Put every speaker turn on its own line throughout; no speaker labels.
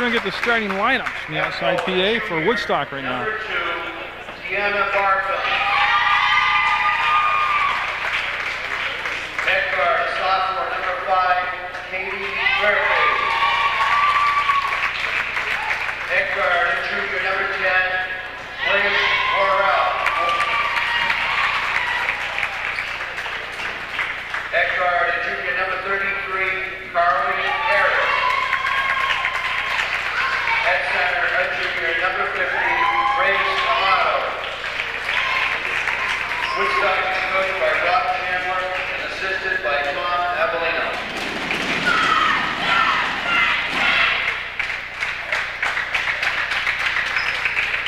we're going to get the starting lineups from the outside PA for Woodstock right now.
Number 2, Deanna Barton. Head guard, sophomore, number 5, Katie Murphy. Head guard, junior, number 10, Grace Morrell. Head guard, junior, number 33, Carly Harris. At center, a junior, number 50, Grace Amato. Woodstock is coached by Rob Chandler and assisted by Tom Avellino.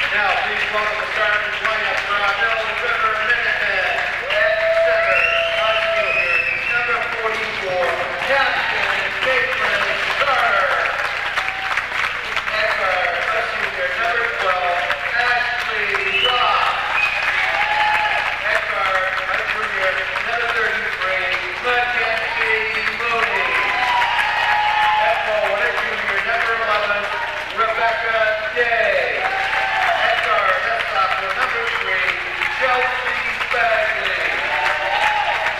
And now, please welcome the starting lineup for our Mill River Minutemen. At center, a junior, number 44, Captain Caitlin Carter. Number 12, Ashley Ross. Edgar, a junior, number 33, Mackenzie Mooney. At forward, a junior, number 11, Rebecca Day. Edgar, a sophomore, number 3, Chelsea Bagley.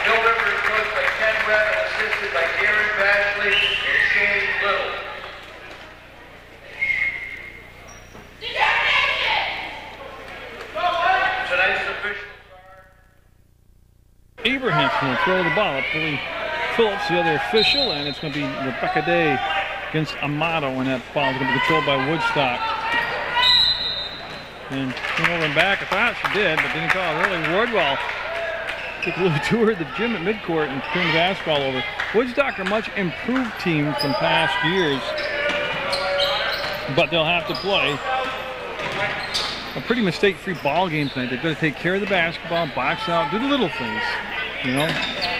Mill River is coached by Ken Webb and assisted by Gary Bagley and Shane Little.
Abrahamson will throw the ball up. Billy Phillips, the other official, and it's going to be Rebecca Day against Amato, and that ball is going to be controlled by Woodstock. And came over and back. I thought she did, but didn't call it. Really, Wardwell took a little tour of the gym at midcourt and turned the basketball over. Woodstock are a much improved team from past years, but they'll have to play a pretty mistake-free ball game tonight. They've got to take care of the basketball, box out, do the little things, you know,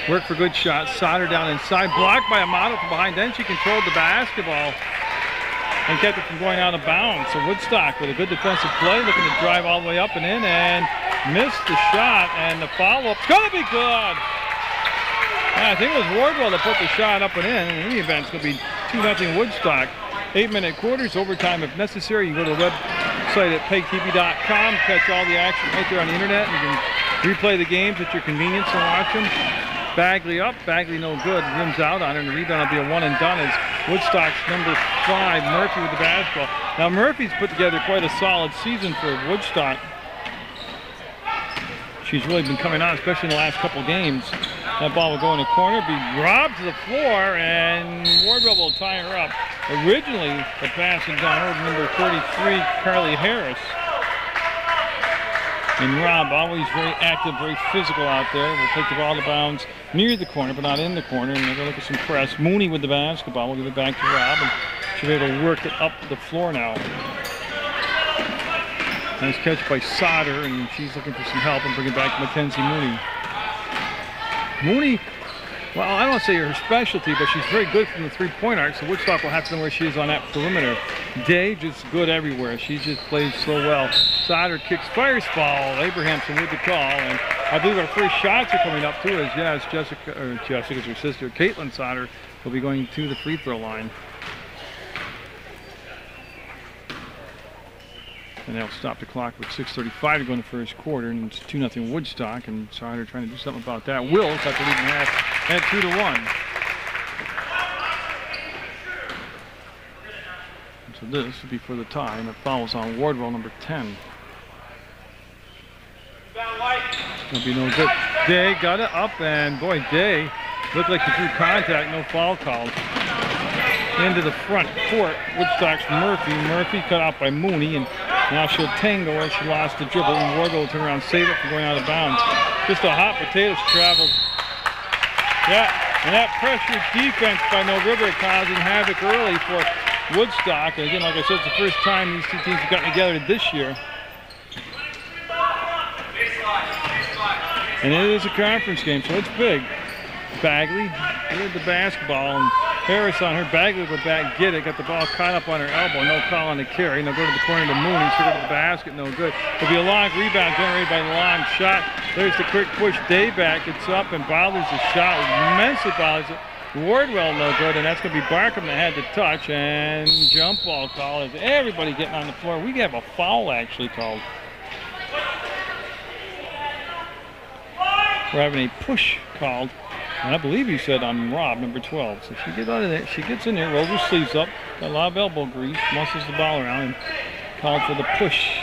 work for good shots. Sauter down inside, blocked by Amato from behind. Then she controlled the basketball and kept it from going out of bounds. So Woodstock with a good defensive play, looking to drive all the way up and in, and missed the shot, and the follow-up's going to be good. I think it was Wardwell that put the shot up and in. In any event, it's going to be 2-0 Woodstock. 8-minute quarters, overtime if necessary. You go to the website at pegtv.com, catch all the action right there on the internet, and you can replay the games at your convenience and watch them. Bagley up, Bagley no good, rims out on her, and the rebound will be a one and done as Woodstock's number 5, Murphy with the basketball. Now Murphy's put together quite a solid season for Woodstock. She's really been coming on, especially in the last couple games. That ball will go in the corner, be robbed to the floor, and Wardwell will tie her up. Originally, the pass had gone over to number 33, Carly Harris. And Rob, always very active, very physical out there, will take the ball to bounds near the corner, but not in the corner. And they're going to look at some press. Mooney with the basketball. We'll give it back to Rob, and she'll be able to work it up the floor now. Nice catch by Sauter, and she's looking for some help and bring it back to Mackenzie Mooney. Mooney, well, I don't want to say her specialty, but she's very good from the three-point arc, so Woodstock will have to know where she is on that perimeter. Day just good everywhere. She just plays so well. Sauter kicks, fires foul. Abrahamson with the call, and I believe our first shots are coming up too, as yes, Jessica's her sister, Caitlin Sauter, will be going to the free throw line. And they'll stop the clock with 6:35 to go in the first quarter, and it's 2-0 Woodstock, and Sauter trying to do something about that. Wills have to lead in half at 2-1. And so this would be for the tie, and it fouls on Wardwell, number 10. It'll be no good. Day got it up, and boy, Day looked like he drew contact, no foul called. Into the front court, Woodstock's Murphy. Murphy cut out by Mooney, and now she'll tango as she lost the dribble, and Wardwell will turn around, save it from going out of bounds. Just a hot potato travel. Yeah, and that pressure defense by Mill River causing havoc early for Woodstock. And again, like I said, it's the first time these two teams have gotten together this year. And it is a conference game, so it's big. Bagley with the basketball, and Harris on her. Bagley would back, get it, got the ball caught up on her elbow, no call on the carry. Now go to the corner to Mooney, she'll go to the basket, no good. It'll be a long rebound generated by the long shot. There's the quick push, Day back, it's up and bothers the shot, immensely bothers it. Wardwell no good, and that's going to be Barkham that had to touch, and jump ball call. Everybody getting on the floor. We have a foul actually called. We're having a push called, and I believe you said on Rob, number 12. So she gets out of there. She gets in there, rolls her sleeves up, got a lot of elbow grease, muscles the ball around, and called for the push.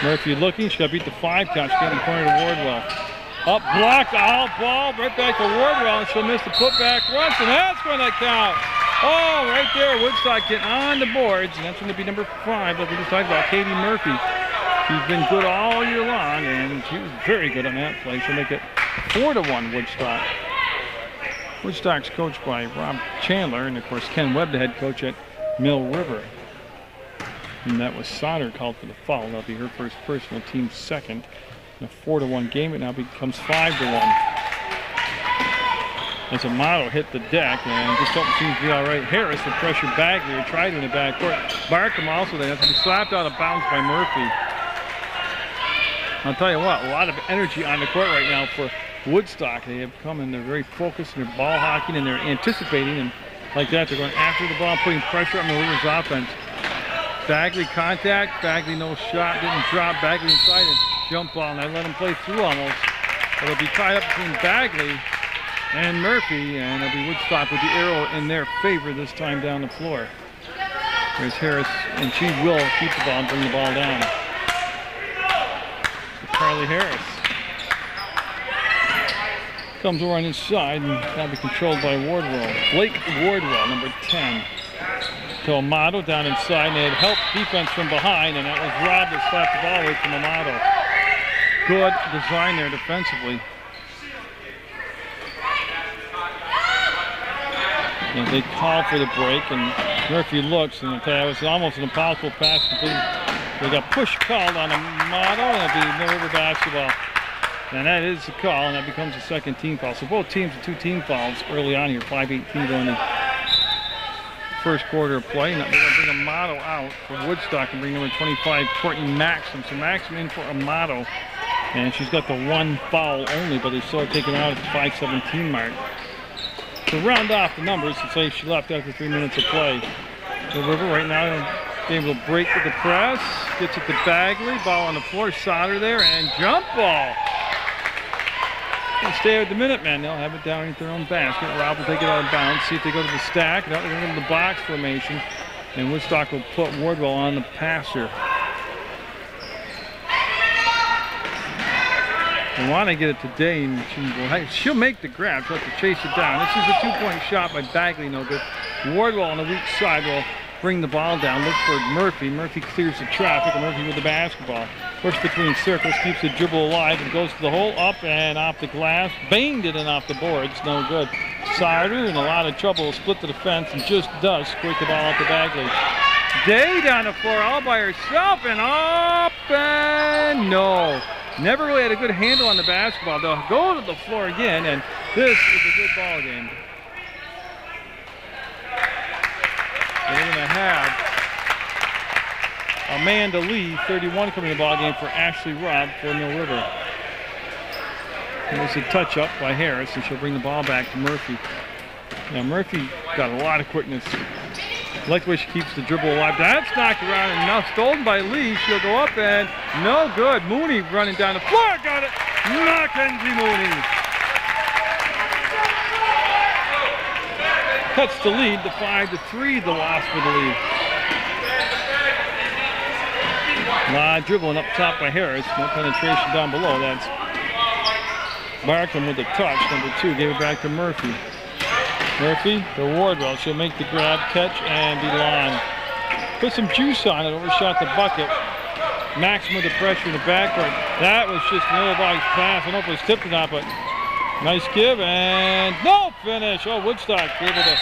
Murphy looking. She got to beat the 5 count. She's getting the corner to Wardwell. Up, blocked, out ball, right back to Wardwell, and she'll miss the putback once, and that's going to count. Oh, right there, Woodstock getting on the boards, and that's going to be number 5, like we just talked about, Katie Murphy. She's been good all year long, and she was very good on that play. She'll make it 4-1 Woodstock. Woodstock's coached by Rob Chandler, and of course Ken Webb, the head coach at Mill River. And that was Sauter called for the foul. That'll be her first personal, team second. In a 4-1 game, it now becomes 5-1. As Amato hit the deck, and just something seems to be all right. Harris will pressure Bagley, or tried in the backcourt. Barkham also, they have to be slapped out of bounds by Murphy. I'll tell you what, a lot of energy on the court right now for Woodstock. They have come and they're very focused, and they're ball hocking, and they're anticipating, and like that, they're going after the ball, putting pressure on the Rivers offense. Bagley contact, Bagley no shot, didn't drop, Bagley inside and jump ball, and I let him play through almost. It'll be tied up between Bagley and Murphy, and it'll be Woodstock with the arrow in their favor this time down the floor. There's Harris, and she will keep the ball and bring the ball down. Carly Harris comes over on his side, and that'll be controlled by Wardwell. Blake Wardwell, number 10. To Amato down inside, and they had helped defense from behind, and that was Rob that slapped the ball away from Amato. Good design there defensively. And they call for the break, and Murphy looks, and it was almost an impossible pass complete. They got push called on Amato, and it'll be Mill River basketball. And that is the call, and that becomes the second team foul. So both teams with 2 team fouls early on here, 5-18 going to first quarter of play. And they're going to bring Amato out for Woodstock and bring number 25, Courtney Maxim. So Maxim in for Amato, and she's got the 1 foul only, but they still taken out at the 5:17 mark. To round off the numbers, to say she left after 3 minutes of play. The River right now able to break with the press, gets it to Bagley, ball on the floor, Sauter there, and jump ball. Gonna stay with the Minutemen. They'll have it down into their own basket. Rob will take it out of bounds, see if they go to the stack. No, they're going to go to the box formation, and Woodstock will put Wardwell on the passer. They want to get it today, and she'll make the grab. She'll have to chase it down. This is a 2-point shot by Bagley, no good. Wardwell on the weak side will bring the ball down, look for Murphy. Murphy clears the traffic, and Murphy with the basketball. Works between circles, keeps the dribble alive, and goes to the hole, up and off the glass. Banged it in off the boards, no good. Sauter in a lot of trouble, split the defense, and just does squirt the ball out to Bagley. Day down the floor all by herself, and up and no. Never really had a good handle on the basketball. They'll go to the floor again, and this is a good ball game. They're going to have Amanda Lee, 31, coming to the ball game for Ashley Robb for Mill River. There's a touch up by Harris, and she'll bring the ball back to Murphy. Now Murphy got a lot of quickness. I like the way she keeps the dribble alive. That's knocked around and now stolen by Lee. She'll go up and no good. Mooney running down the floor, got it. Mackenzie Mooney. Cuts the lead to 5-3, the loss for the lead. Dribbling up top by Harris. No penetration down below. That's Barkham with the touch. Number 2 gave it back to Murphy. Murphy to Wardwell. She'll make the grab, catch, and be long. Put some juice on it. Overshot the bucket. Maxim with the pressure in the backcourt. That was just an ill-advised pass. I don't know if it was tipped or not, but nice give and no finish. Oh, Woodstock able to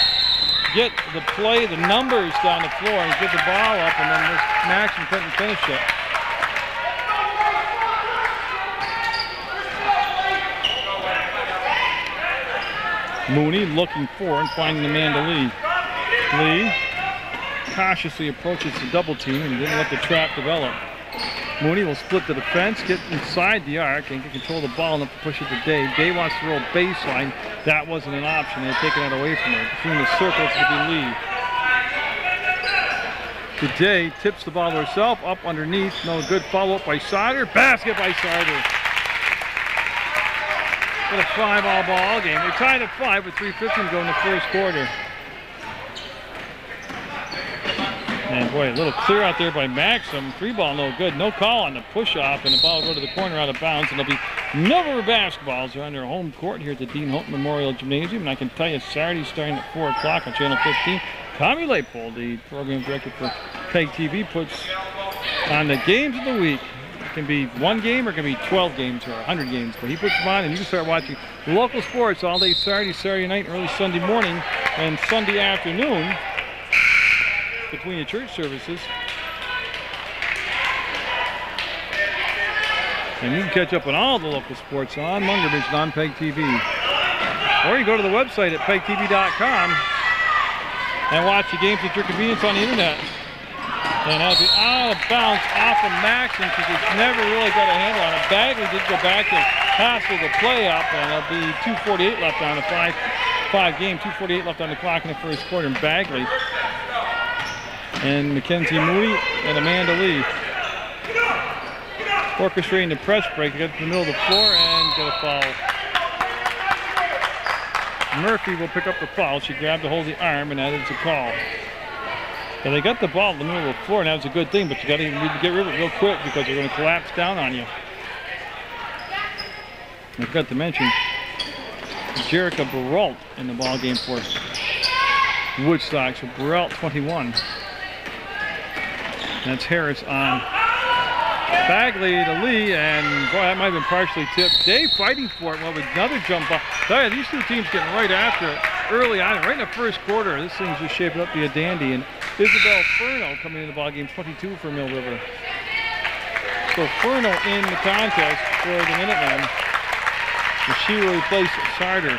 get the play, the numbers down the floor, and get the ball up, and then this Maxim couldn't finish it. Mooney looking for and finding the man to Lee. Lee cautiously approaches the double team and didn't let the trap develop. Mooney will split the defense, get inside the arc, and get control of the ball enough to push it to Day. Day wants to roll baseline. That wasn't an option. They've taken that away from her. Between the circles to be Lee. Day tips the ball to herself, up underneath. No good follow-up by Sauter. Basket by Sauter. Got a 5-all ball game. They're tied at 5 with 3:15 to go in the first quarter. And boy, a little clear out there by Maxim. Free ball, no good. No call on the push-off, and the ball will go to the corner out of bounds, and there'll be Mill River basketballs. They're on their home court here at the Dean Holton Memorial Gymnasium, and I can tell you Saturday starting at 4 o'clock on Channel 15. Tommy Leipold, the program director for PEG TV, puts on the games of the week. It can be one game or it can be 12 games or 100 games, but he puts them on, and you can start watching local sports all day Saturday night, and early Sunday morning, and Sunday afternoon between the church services. And you can catch up on all the local sports on Munger Vision on PEG TV. Or you go to the website at pegtv.com and watch the games at your convenience on the internet. And that'll be out of bounds off of Maxim because he's never really got a handle on it. Bagley did go back and hassle the play up, and there'll be 2:48 left on the five game, 2:48 left on the clock in the first quarter. And Bagley and Mackenzie Moody and Amanda Lee orchestrating the press break. Get to the middle of the floor and get a foul. Murphy will pick up the foul. She grabbed a hold of the arm, and that is a call. So they got the ball in the middle of the floor, and that was a good thing, but you got to get rid of it real quick because they're going to collapse down on you. I forgot to mention Jerica Baralt in the ball game for Woodstock. So Baralt 21. That's Harris on Bagley to Lee, and boy, that might have been partially tipped. Dave fighting for it. Well, with another jump ball. Tell you, these two teams getting right after it early on, right in the first quarter. This thing's just shaping up to be a dandy. And Isabel Furno coming into the ball game, 22 for Mill River. So Furno in the contest for the Minutemen. And she will replace Sarter.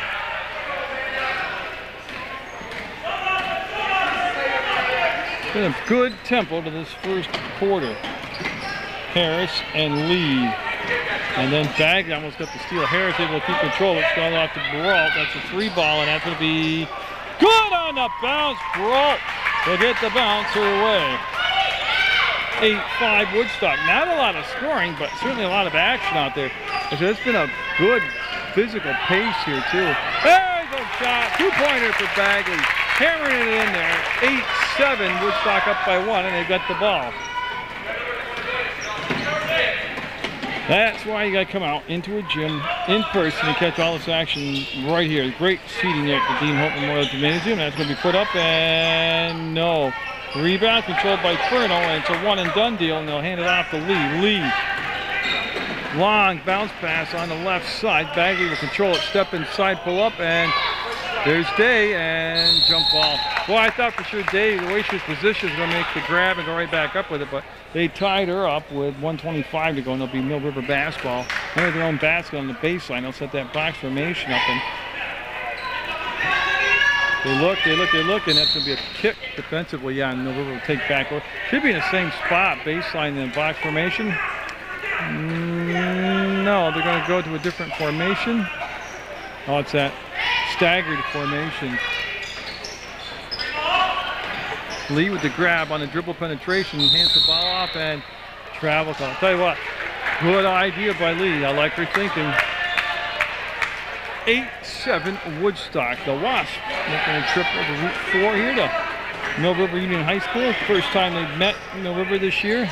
Been a good tempo to this first quarter. Harris and Lee. And then Bagley almost got the steal. Harris able to keep control. It's gone off to Baralt. That's a 3-ball, and that's going to be good on the bounce. Baralt will get the bouncer away. 8-5 Woodstock. Not a lot of scoring, but certainly a lot of action out there. So it's been a good physical pace here, too. There's a shot. 2-pointer for Bagley. Hammering it in there. 8-7. Woodstock up by 1, and they've got the ball. That's why you got to come out into a gym in person and catch all this action right here. Great seating there at the Dean Holton Memorial Gymnasium. That's going to be put up, and no. Rebound controlled by Furno, and it's a one-and-done deal, and they'll hand it off to Lee. Lee. Long bounce pass on the left side. Bagley will control it, step inside, pull up, and there's Day, and jump ball. Boy, I thought for sure Day, the way she was positioned, was going to make the grab and go right back up with it, but they tied her up with 1:25 to go, and they'll be Mill River basketball. Under their own basket on the baseline. They'll set that box formation up, and they look, and that's going to be a kick defensively. Yeah, and Mill River will take back. Should be in the same spot, baseline and box formation. No, they're going to go to a different formation. Oh, it's that staggered formation. Lee with the grab on the dribble penetration, hands the ball off, and travel call. I'll tell you what, good idea by Lee. I like her thinking. 8-7 Woodstock. The Wasps making a trip over Route 4 here to Mill River Union High School. First time they've met Mill River this year.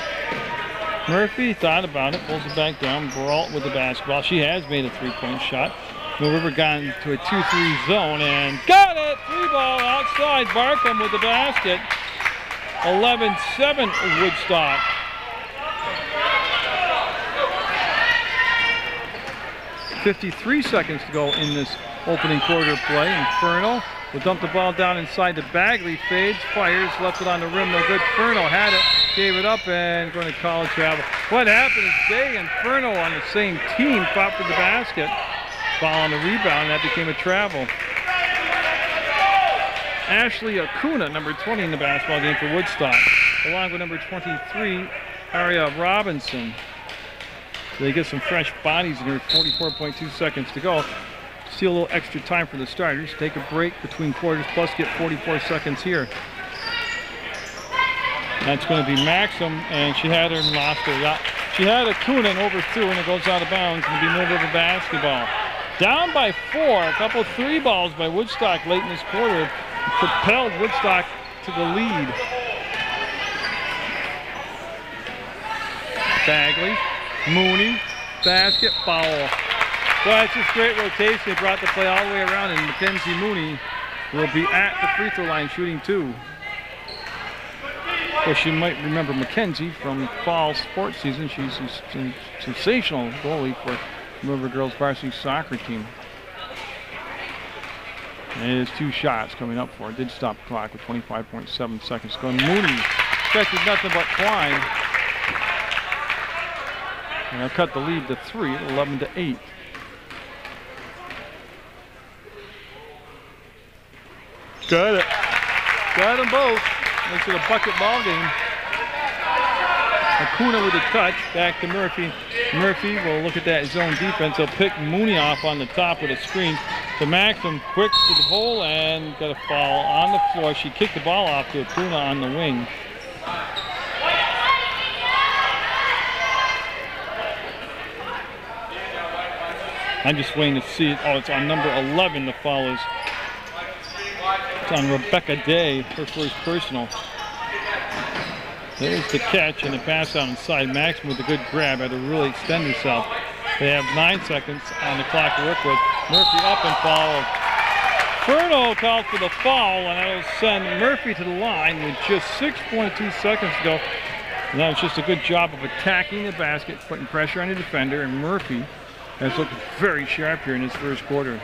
Murphy thought about it, pulls it back down. Baralt with the basketball. She has made a 3-point shot. Mill River got into a 2-3 zone and got it! 3-ball outside. Barkham with the basket. 11-7 Woodstock. .53 seconds to go in this opening quarter play. Inferno will dump the ball down inside to Bagley. Fades, fires, left it on the rim. No good. Inferno had it, gave it up, and going to call a travel. What happened is Day and Inferno on the same team fought for the basket. Ball on the rebound, that became a travel. Ashley Acuna, number 20 in the basketball game for Woodstock, along with number 23, Aria Robinson. So they get some fresh bodies in here. 44.2 seconds to go. Steal a little extra time for the starters. Take a break between quarters, plus get 44 seconds here. That's going to be Maxim, and she had her and lost her. Yeah. She had a Kuna and overthrew, and it goes out of bounds. It's going to be Mill River basketball. Down by 4, a couple 3 balls by Woodstock late in this quarter propelled Woodstock to the lead. Bagley, Mooney, basket, foul. Well, it's just great rotation. They brought the play all the way around, and Mackenzie Mooney will be at the free throw line shooting 2. Of course, you might remember Mackenzie from fall sports season. She's a sensational goalie for River Girls varsity soccer team. And it is 2 shots coming up for it. Did stop the clock with 25.7 seconds to go. Mooney catches nothing but Klein. And they'll cut the lead to 3, 11-8. Got it. Got them both. Makes it a bucket ball game. Acuna with a touch. Back to Murphy. Murphy will look at that zone defense. He'll pick Mooney off on the top with a screen. To Maxim, quick to the hole, and got a foul on the floor. She kicked the ball off to Acuna on the wing. I'm just waiting to see it. Oh, it's on number 11. The foul is. It's on Rebecca Day, her first personal. There's the catch and the pass out inside. Maxim with a good grab, had to really extend herself. They have 9 seconds on the clock to work with. Murphy up and foul. Furno called for the foul, and that'll send Murphy to the line with just 6.2 seconds to go. And that was just a good job of attacking the basket, putting pressure on the defender, and Murphy has looked very sharp here in his first quarter.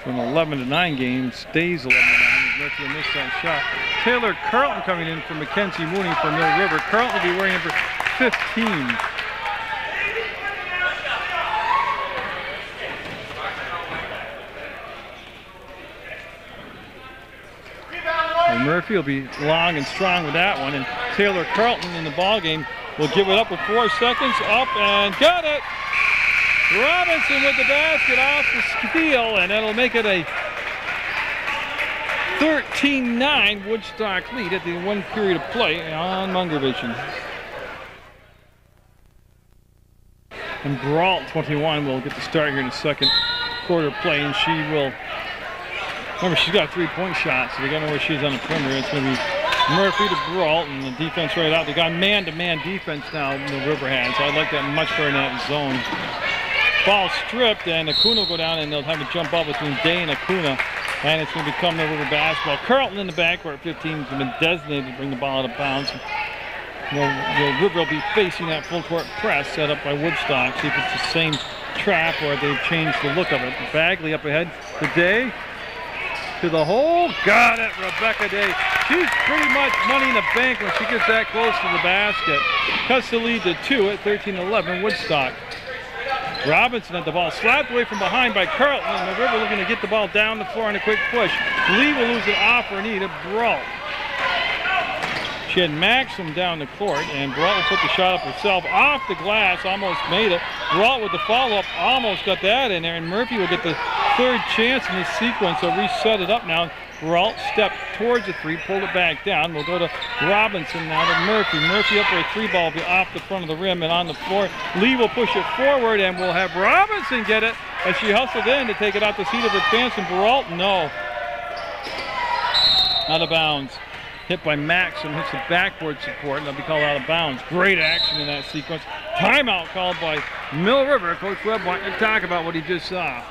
From 11-9 game, stays 11-9. Murphy will miss that shot. Taylor Carlton coming in for Mackenzie Mooney for Mill River. Carlton will be wearing number 15. And Murphy will be long and strong with that one. And Taylor Carlton in the ball game will give it up with 4 seconds. Up and got it. Robinson with the basket off the steal, and that'll make it a 13-9 Woodstock lead at the 1 period of play on Munger Vision. And Brault, 21, will get the start here in the second quarter play, and she will. Remember, she's got a 3-point shot, so they got to know where she's on the perimeter. It's going to be Murphy to Brault, and the defense right out. They got man-to-man defense now in the River has. So I like that much better in that zone. Ball stripped, and Acuna will go down, and they'll have a jump ball between Day and Acuna, and it's going to become the River basketball. Carlton in the backcourt, 15 has been designated to bring the ball out of bounds. The River will be facing that full court press set up by Woodstock. See if it's the same trap or they've changed the look of it. Bagley up ahead to Day. To the hole. Got it, Rebecca Day. She's pretty much money in the bank when she gets that close to the basket. Cuts the lead to 2 at 13-11 Woodstock. Robinson at the ball, slapped away from behind by Carlton, and the River looking to get the ball down the floor in a quick push. Lee will lose it off her knee to Brault. She had Maxim down the court, and Brault will put the shot up herself off the glass, almost made it. Brault with the follow-up, almost got that in there, and Murphy will get the 3rd chance in this sequence. They'll reset it up now. Brault stepped towards the 3, pulled it back down. We'll go to Robinson now to Murphy. Murphy up for a 3 ball, will be off the front of the rim and on the floor. Lee will push it forward, and we'll have Robinson get it as she hustled in to take it out the seat of her pants, and Brault, no. Out of bounds. Hit by Maxim, hits the backboard support, and they'll be called out of bounds. Great action in that sequence. Timeout called by Mill River. Coach Webb wanted to talk about what he just saw.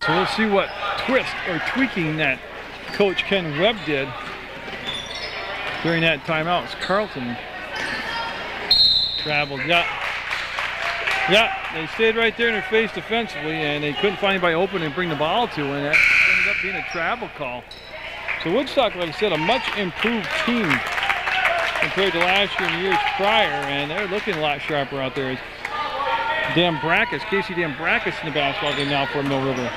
So we'll see what twist or tweaking that Coach Ken Webb did during that timeout. It's Carlton traveled. Yeah, they stayed right there in her face defensively, and they couldn't find anybody open and bring the ball to, and that ended up being a travel call. So Woodstock, like I said, a much improved team compared to last year and years prior, and they're looking a lot sharper out there. Casey Dambrackus in the basketball game now for Mill River.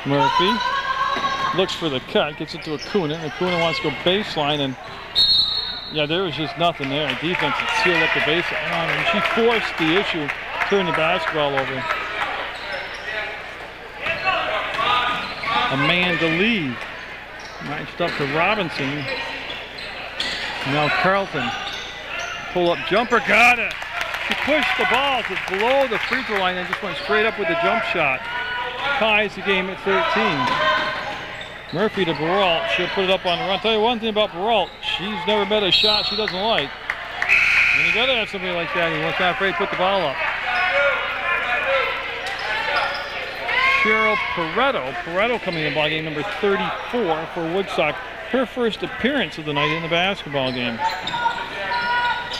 Murphy looks for the cut, gets it to Acuna, and Acuna wants to go baseline, and yeah, there was just nothing there. Defense had sealed up the baseline, and she forced the issue, turned the basketball over. Amanda Lee matched up to Robinson. Now Carlton, pull-up jumper, got it. She pushed the ball to below the free throw line and just went straight up with the jump shot. Ties the game at 13. Murphy to Perrault. She'll put it up on the run. I'll tell you one thing about Perrault. She's never met a shot she doesn't like. And you got to have somebody like that who's not afraid to put the ball up. Cheryl Pareto coming in ball game number 34 for Woodstock. Her first appearance of the night in the basketball game.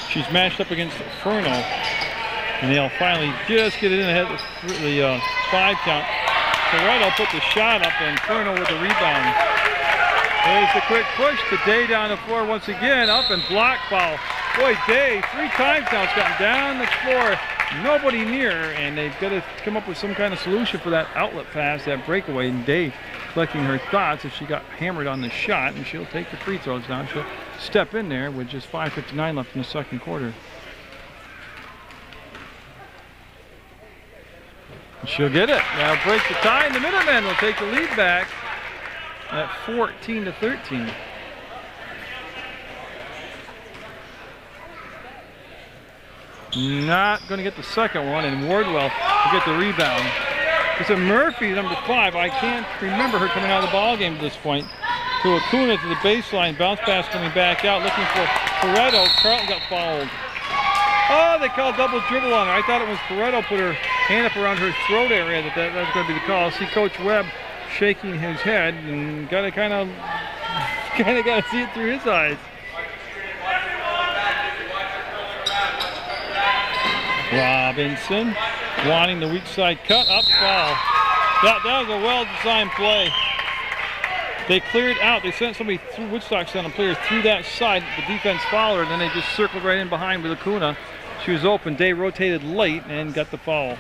She's matched up against Furno. And they'll finally just get it in ahead of the 5 count. Pareto put the shot up and Furno with the rebound. There's the quick push to Day down the floor once again, up and block foul. Boy, Day 3 times now it's gotten down the floor, nobody near, and they've got to come up with some kind of solution for that outlet pass, that breakaway, and Day collecting her thoughts if she got hammered on the shot, and she'll take the free throws now. She'll step in there with just 5:59 left in the second quarter. She'll get it. Now break the tie, and the Minutemen will take the lead back at 14-13. Not going to get the second one, and Wardwell will get the rebound. It's a Murphy, number 5. I can't remember her coming out of the ball game at this point. To Acuna to the baseline, bounce pass coming back out, looking for Pareto. Carlton got fouled. Oh, they called double dribble on her. I thought it was Pareto put her hand up around her throat area that was going to be the call. See Coach Webb shaking his head and got to kind of got to see it through his eyes. Robinson wanting the weak side cut, up, foul. That was a well-designed play. They cleared out. They sent somebody through, Woodstock sent a player through that side. The defense followed her, and then they just circled right in behind with Acuna. She was open. Day rotated late and got the foul.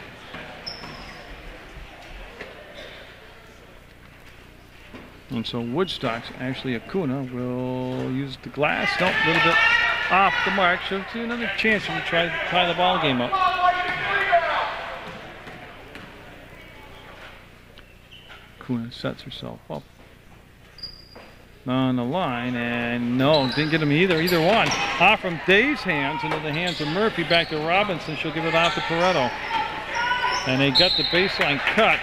And so Woodstock's actually Acuna will use the glass. Nope, a little bit off the mark. She'll see another chance to try to tie the ball game up. Acuna sets herself up on the line, and no, didn't get him either one. Off from Day's hands into the hands of Murphy, back to Robinson. She'll give it off to Pareto. And they got the baseline cut.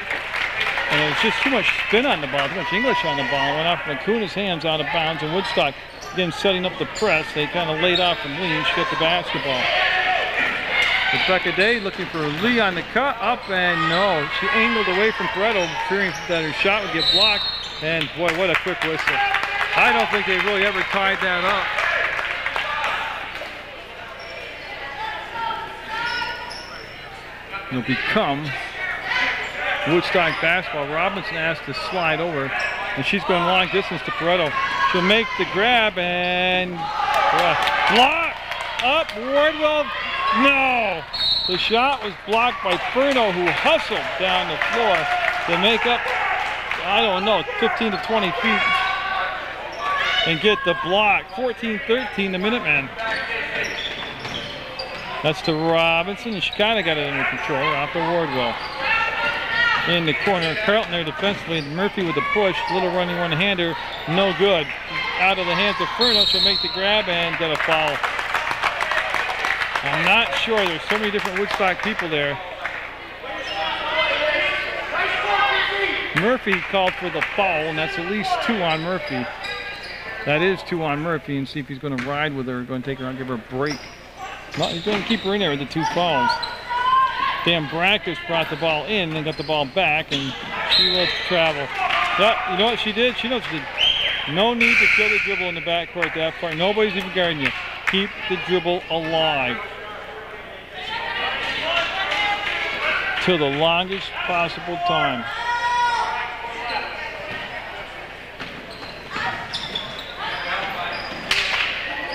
And it was just too much spin on the ball, too much English on the ball. Went off from Acuna's hands out of bounds, and Woodstock, again, setting up the press. They kind of laid off from Lee, and she got the basketball. Rebecca Day looking for Lee on the cut, up, and no. She angled away from Pareto, fearing that her shot would get blocked. And boy, what a quick whistle. I don't think they really ever tied that up. It'll become Woodstock basketball. Robinson asked to slide over, and she's going long distance to Pareto. She'll make the grab and block up. Wardwell, no. The shot was blocked by Furno, who hustled down the floor to make up, I don't know, 15 to 20 feet and get the block. 14-13, the Minutemen. That's to Robinson, and she kind of got it under control. Off to Wardwell. In the corner, Carlton there defensively. Murphy with the push, little running one-hander, no good. Out of the hands of Furno, she'll make the grab and get a foul. I'm not sure, there's so many different Woodstock people there. Murphy called for the foul, and that's at least 2 on Murphy. That is 2 on Murphy, and see if he's going to ride with her, going to take her out, give her a break. No, he's going to keep her in there with the 2 fouls. Dan Brackus brought the ball in and got the ball back, and she will travel. Yep, you know what she did? She knows she did. No need to kill the dribble in the backcourt that far. Nobody's even guarding you. Keep the dribble alive till the longest possible time.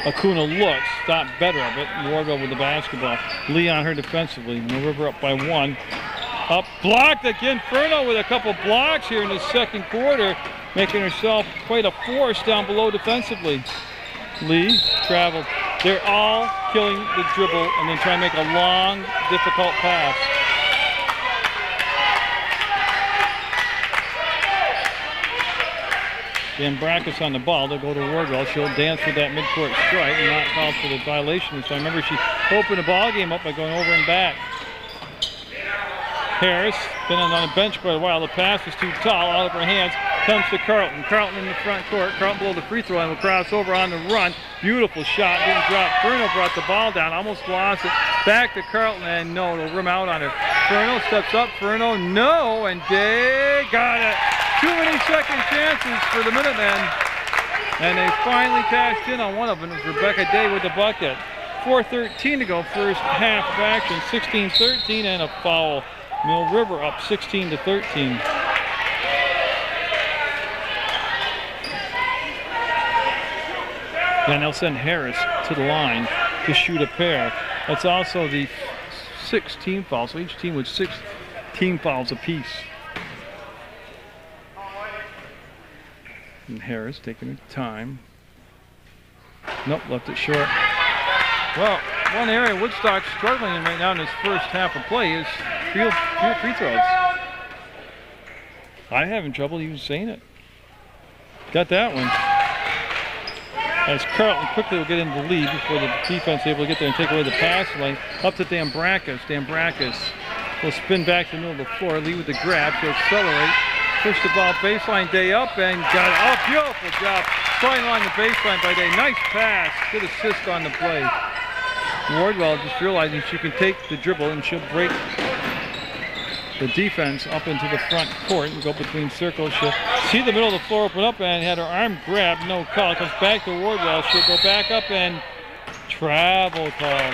Acuna looks, thought better of it. Wardwell with the basketball. Lee on her defensively. Mill River up by 1. Up blocked again. Furno with a couple blocks here in the second quarter, making herself quite a force down below defensively. Lee traveled. They're all killing the dribble and then trying to make a long, difficult pass. Dambrackas on the ball. They'll go to Wardwell. She'll dance with that midcourt strike and not call for the violation. So I remember she opened the ball game up by going over and back. Harris, been on the bench quite a while. The pass was too tall, out of her hands. Comes to Carlton. Carlton in the front court. Carlton below the free throw line will cross over on the run. Beautiful shot, didn't drop. Furno brought the ball down, almost lost it. Back to Carlton, and no, it'll rim out on her. Furno steps up. Furno, no, and Day got it. Too many second chances for the Minutemen, and they finally cashed in on one of them. It was Rebecca Day with the bucket. 4:13 to go, first half of action. 16-13 and a foul. Mill River up 16-13. And they'll send Harris to the line to shoot a pair. That's also the 6 team fouls, so each team with 6 team fouls apiece. And Harris taking time. Nope, left it short. Well, one area Woodstock's struggling in right now in this first half of play is free throws. I'm having trouble even saying it. Got that one. As Carlton quickly will get into the lead before the defense is able to get there and take away the pass lane. Up to Dambrackas. Dambrackas will spin back to the middle of the floor. Lee with the grab. She'll accelerate. Push the ball baseline. Day up and got it. Oh, beautiful job. Sliding along the baseline by Day. Nice pass. Good assist on the play. Wardwell just realizing she can take the dribble and she'll break the defense up into the front court and go between circles. She'll see the middle of the floor open up and had her arm grabbed. No call. Comes back to Wardwell. She'll go back up and travel call.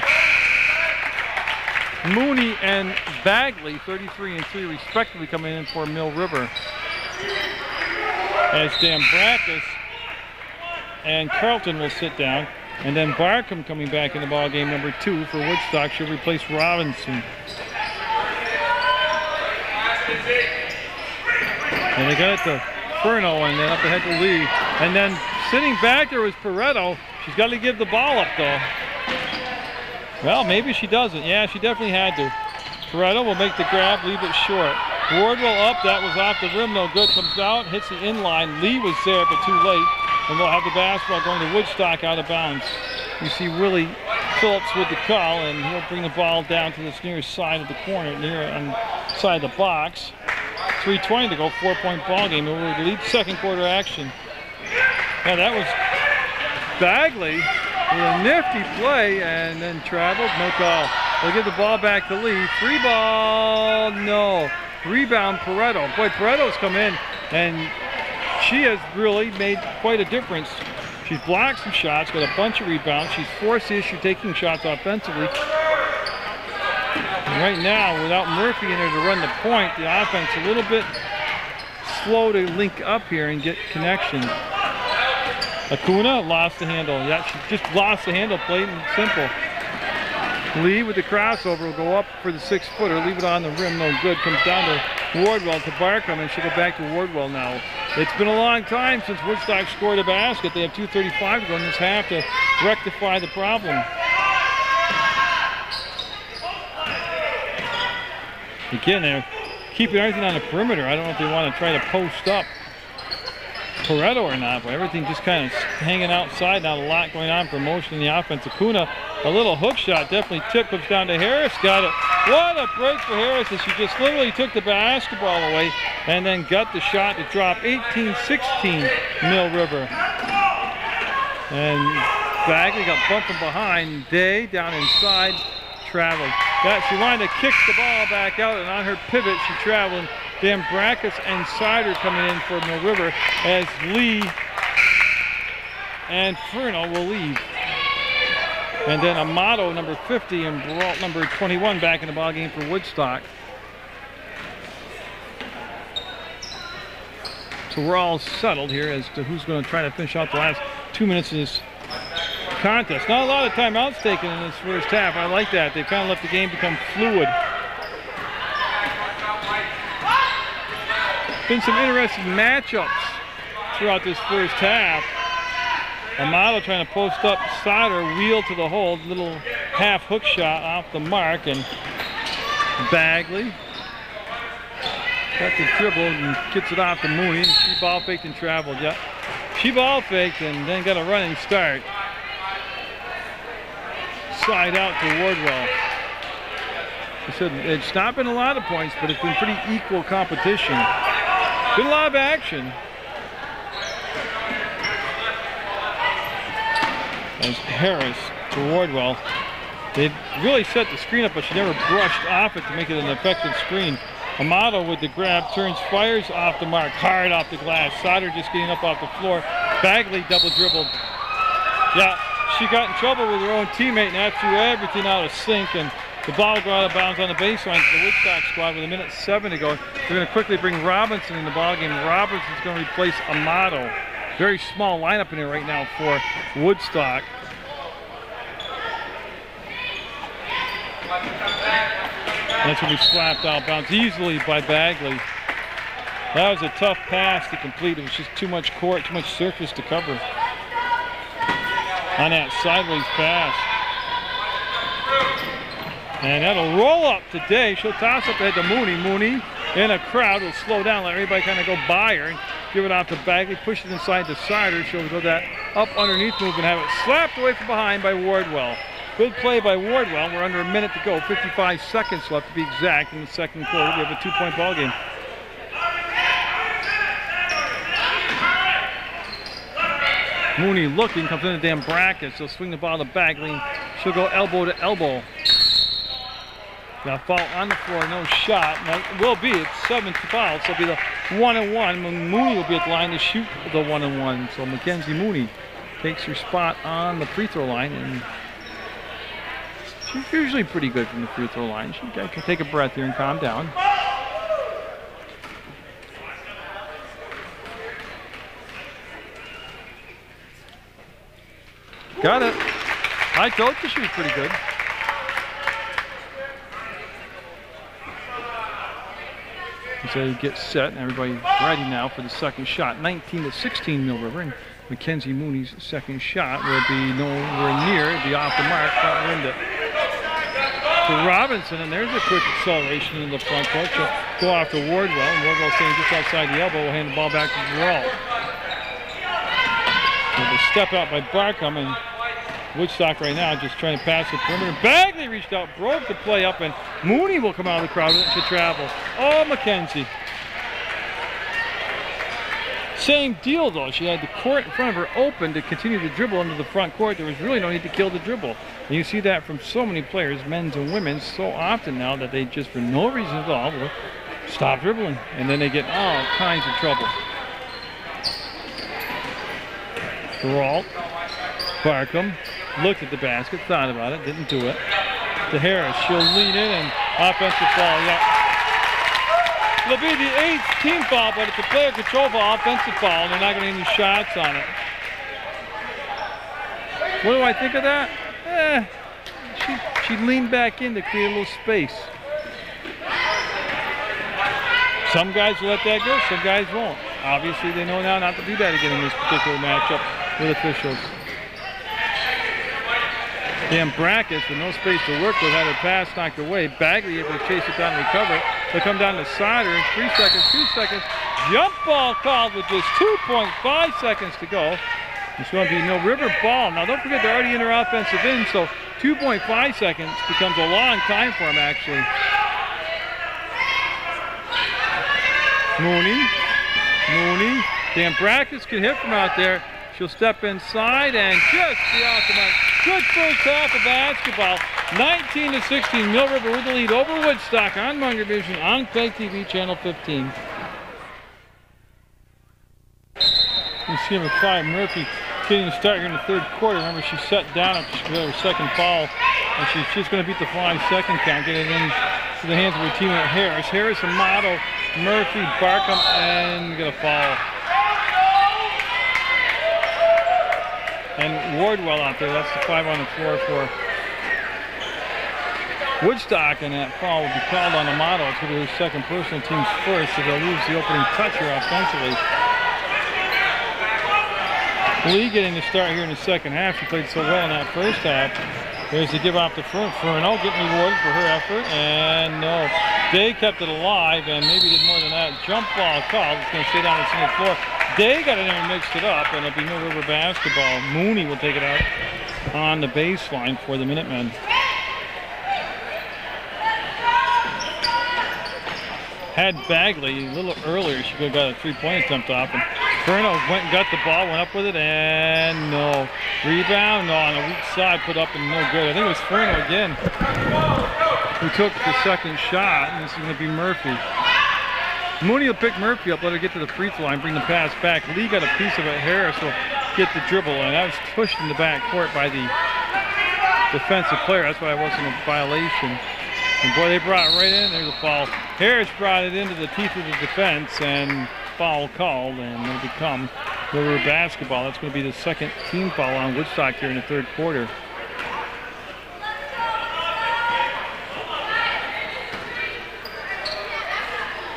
Mooney and Bagley, 33 and 3 respectively, coming in for Mill River. As Dambrackas and Carlton will sit down. And then Barkham coming back in the ball game, number 2 for Woodstock. She'll replace Robinson. And they got it to Furno and then up ahead to Lee. And then sitting back there was Pareto. She's got to give the ball up though. Well, maybe she doesn't. Yeah, she definitely had to. Pareto will make the grab, leave it short. Wardwell up, that was off the rim, no good. Comes out, hits the inline. Lee was there, but too late. And they'll have the basketball going to Woodstock out of bounds. You see Willie Phillips with the call, and he'll bring the ball down to this near side of the corner, near on the side of the box. 3:20 to go, 4-point ball game. It will lead second quarter action. Now that was Bagley with a nifty play and then traveled, no call. They'll give the ball back to Lee. Free ball, no. Rebound Pareto. Boy, Pareto's come in and she has really made quite a difference. She's blocked some shots, got a bunch of rebounds. She's forced the issue taking shots offensively. And right now, without Murphy in there to run the point, the offense a little bit slow to link up here and get connection. Acuna lost the handle. Yeah, she just lost the handle, plain and simple. Lee with the crossover will go up for the 6-footer, leave it on the rim, no good. Comes down to Wardwell, to Barkham, and she'll go back to Wardwell now. It's been a long time since Woodstock scored a basket. They have 2:35 to go in this half to rectify the problem. Again, they're keeping everything on the perimeter. I don't know if they want to try to post up Pareto or not, but everything just kind of hanging outside. Not a lot going on for motion in the offense. Acuna, a little hook shot, definitely tipped, comes down to Harris, got it. What a break for Harris as she just literally took the basketball away and then got the shot to drop. 18-16 Mill River. And Bagley got bumped from behind. Day down inside, traveled. She wanted to kick the ball back out, and on her pivot she traveled. Dambrackas and Sider coming in for Mill River as Lee and Furno will leave. And then Amato, number 50, and Brault, number 21, back in the ball game for Woodstock. So we're all settled here as to who's going to try to finish out the last 2 minutes of this contest. Not a lot of timeouts taken in this first half. I like that. They've kind of let the game become fluid. Been some interesting matchups throughout this first half. Amato trying to post up Sauter, wheel to the hole, little half hook shot off the mark, and Bagley got the dribble and gets it off to Mooney, and she ball faked and traveled. Yep. She ball faked and then got a running start. Side out to Wardwell. I said it's not been a lot of points, but it's been pretty equal competition. Been a lot of action. As Harris to Wardwell. They really set the screen up, but she never brushed off it to make it an effective screen. Amato with the grab, turns, fires off the mark, hard off the glass. Sauter just getting up off the floor. Bagley double dribbled. Yeah, she got in trouble with her own teammate, and that threw everything out of sync, and the ball will go out of bounds on the baseline for the Woodstock squad with 1:07 to go. They're going to quickly bring Robinson in the ballgame. Robinson's going to replace Amato. Very small lineup in here right now for Woodstock. That's going to be slapped out of bounds easily by Bagley. That was a tough pass to complete. It was just too much court, too much surface to cover on that sideways pass. And that'll roll up today. She'll toss up ahead to Mooney. Mooney in a crowd will slow down, let everybody kind of go by her, and give it off to Bagley, push it inside to Sauter. She'll go that up underneath move and have it slapped away from behind by Wardwell. Good play by Wardwell. We're under a minute to go, 55 seconds left to be exact in the second quarter. We have a 2-point ball game. Mooney looking, comes in the damn bracket. She'll swing the ball to Bagley. She'll go elbow to elbow. Got a foul on the floor, no shot. Now, it will be, it's 7th foul, so it'll be the 1-and-1. Mooney will be at the line to shoot the 1-and-1. So Mackenzie Mooney takes her spot on the free throw line, and she's usually pretty good from the free throw line. She can take a breath here and calm down. Got it. I told you she was pretty good. So you get set, and everybody ready now for the second shot. 19-16 Mill River, and Mackenzie Mooney's second shot will be nowhere near. It'll be off the mark, front window. To Robinson, and there's a quick acceleration in the front court. She'll go off to Wardwell, and Wardwell staying just outside the elbow will hand the ball back to Geralt. With a step out by Barkham, and Woodstock right now just trying to pass the perimeter. Bagley reached out, broke the play up, and Mooney will come out of the crowd to travel. Oh, Mackenzie. Same deal though. She had the court in front of her open to continue to dribble into the front court. There was really no need to kill the dribble. And you see that from so many players, men's and women's, so often now that they just for no reason at all will stop dribbling. And then they get all kinds of trouble. Geralt, Barkham. Looked at the basket, thought about it, didn't do it. To Harris, she'll lean in and offensive foul, yeah. It'll be the 8th team foul, but it's a player control foul, offensive foul, and they're not going to get any shots on it. What do I think of that? She leaned back in to create a little space. Some guys will let that go, some guys won't. Obviously, they know now not to do that again in this particular matchup with officials. Damn brackets with no space to work with, had her pass knocked away. Bagley able to chase it down and recover it. They'll come down to Sauter. 3 seconds, 2 seconds. Jump ball called with just 2.5 seconds to go. It's going to be Mill River ball. Now don't forget they're already in their offensive end, so 2.5 seconds becomes a long time for them actually. Mooney. Damn brackets can hit from out there. She'll step inside and just be off the mark. Good first half of basketball. 19-16, Mill River with the lead over Woodstock on Munger Vision on Clay TV, Channel 15. You see McFly Murphy getting the start here in the third quarter. Remember, she sat down after she got her second foul, and she's just going to beat the 5-second count, get it in to the hands of her teammate Harris. Harris, Amato, Murphy, Barkham, and get a foul. And Wardwell out there, that's the 5 on the floor for Woodstock, and that foul will be called on Amato. It's going to be his second personal, team's first, so they'll lose the opening toucher offensively. Lee getting the start here in the second half. She played so well in that first half. There's the give off to Furno, getting rewarded for her effort, and no. Day kept it alive and maybe did more than that. Jump ball called. It's going to stay down the center floor. Day got in there and mixed it up, and it'll be Mill River basketball. Mooney will take it out on the baseline for the Minutemen. Had Bagley a little earlier, she could have got a three-point attempt off. And Furno went and got the ball, went up with it, and no. Rebound, no, on the weak side, put up and no good. I think it was Furno again who took the second shot, and this is going to be Murphy. Mooney will pick Murphy up, let her get to the free throw line, bring the pass back. Lee got a piece of it. Harris will get the dribble, and that was pushed in the back court by the defensive player. That's why it wasn't a violation. And boy, they brought it right in. There's a foul. Harris brought it into the teeth of the defense, and foul called, and it'll become Mill River basketball. That's going to be the second team foul on Woodstock here in the third quarter.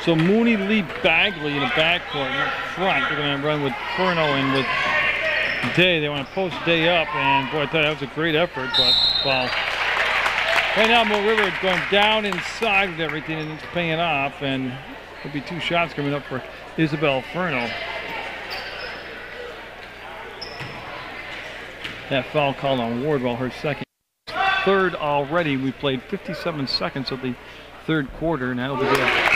So Mooney, Lee, Bagley in the backcourt. And up front, they're going to run with Furno and with Day. They want to post Day up, and boy, I thought that was a great effort, but foul. Right now, Mill River going down inside with everything, and it's paying off, and there'll be two shots coming up for Isabel Furno. That foul called on Wardwell, her second. Third already. We played 57 seconds of the third quarter, and that'll be good.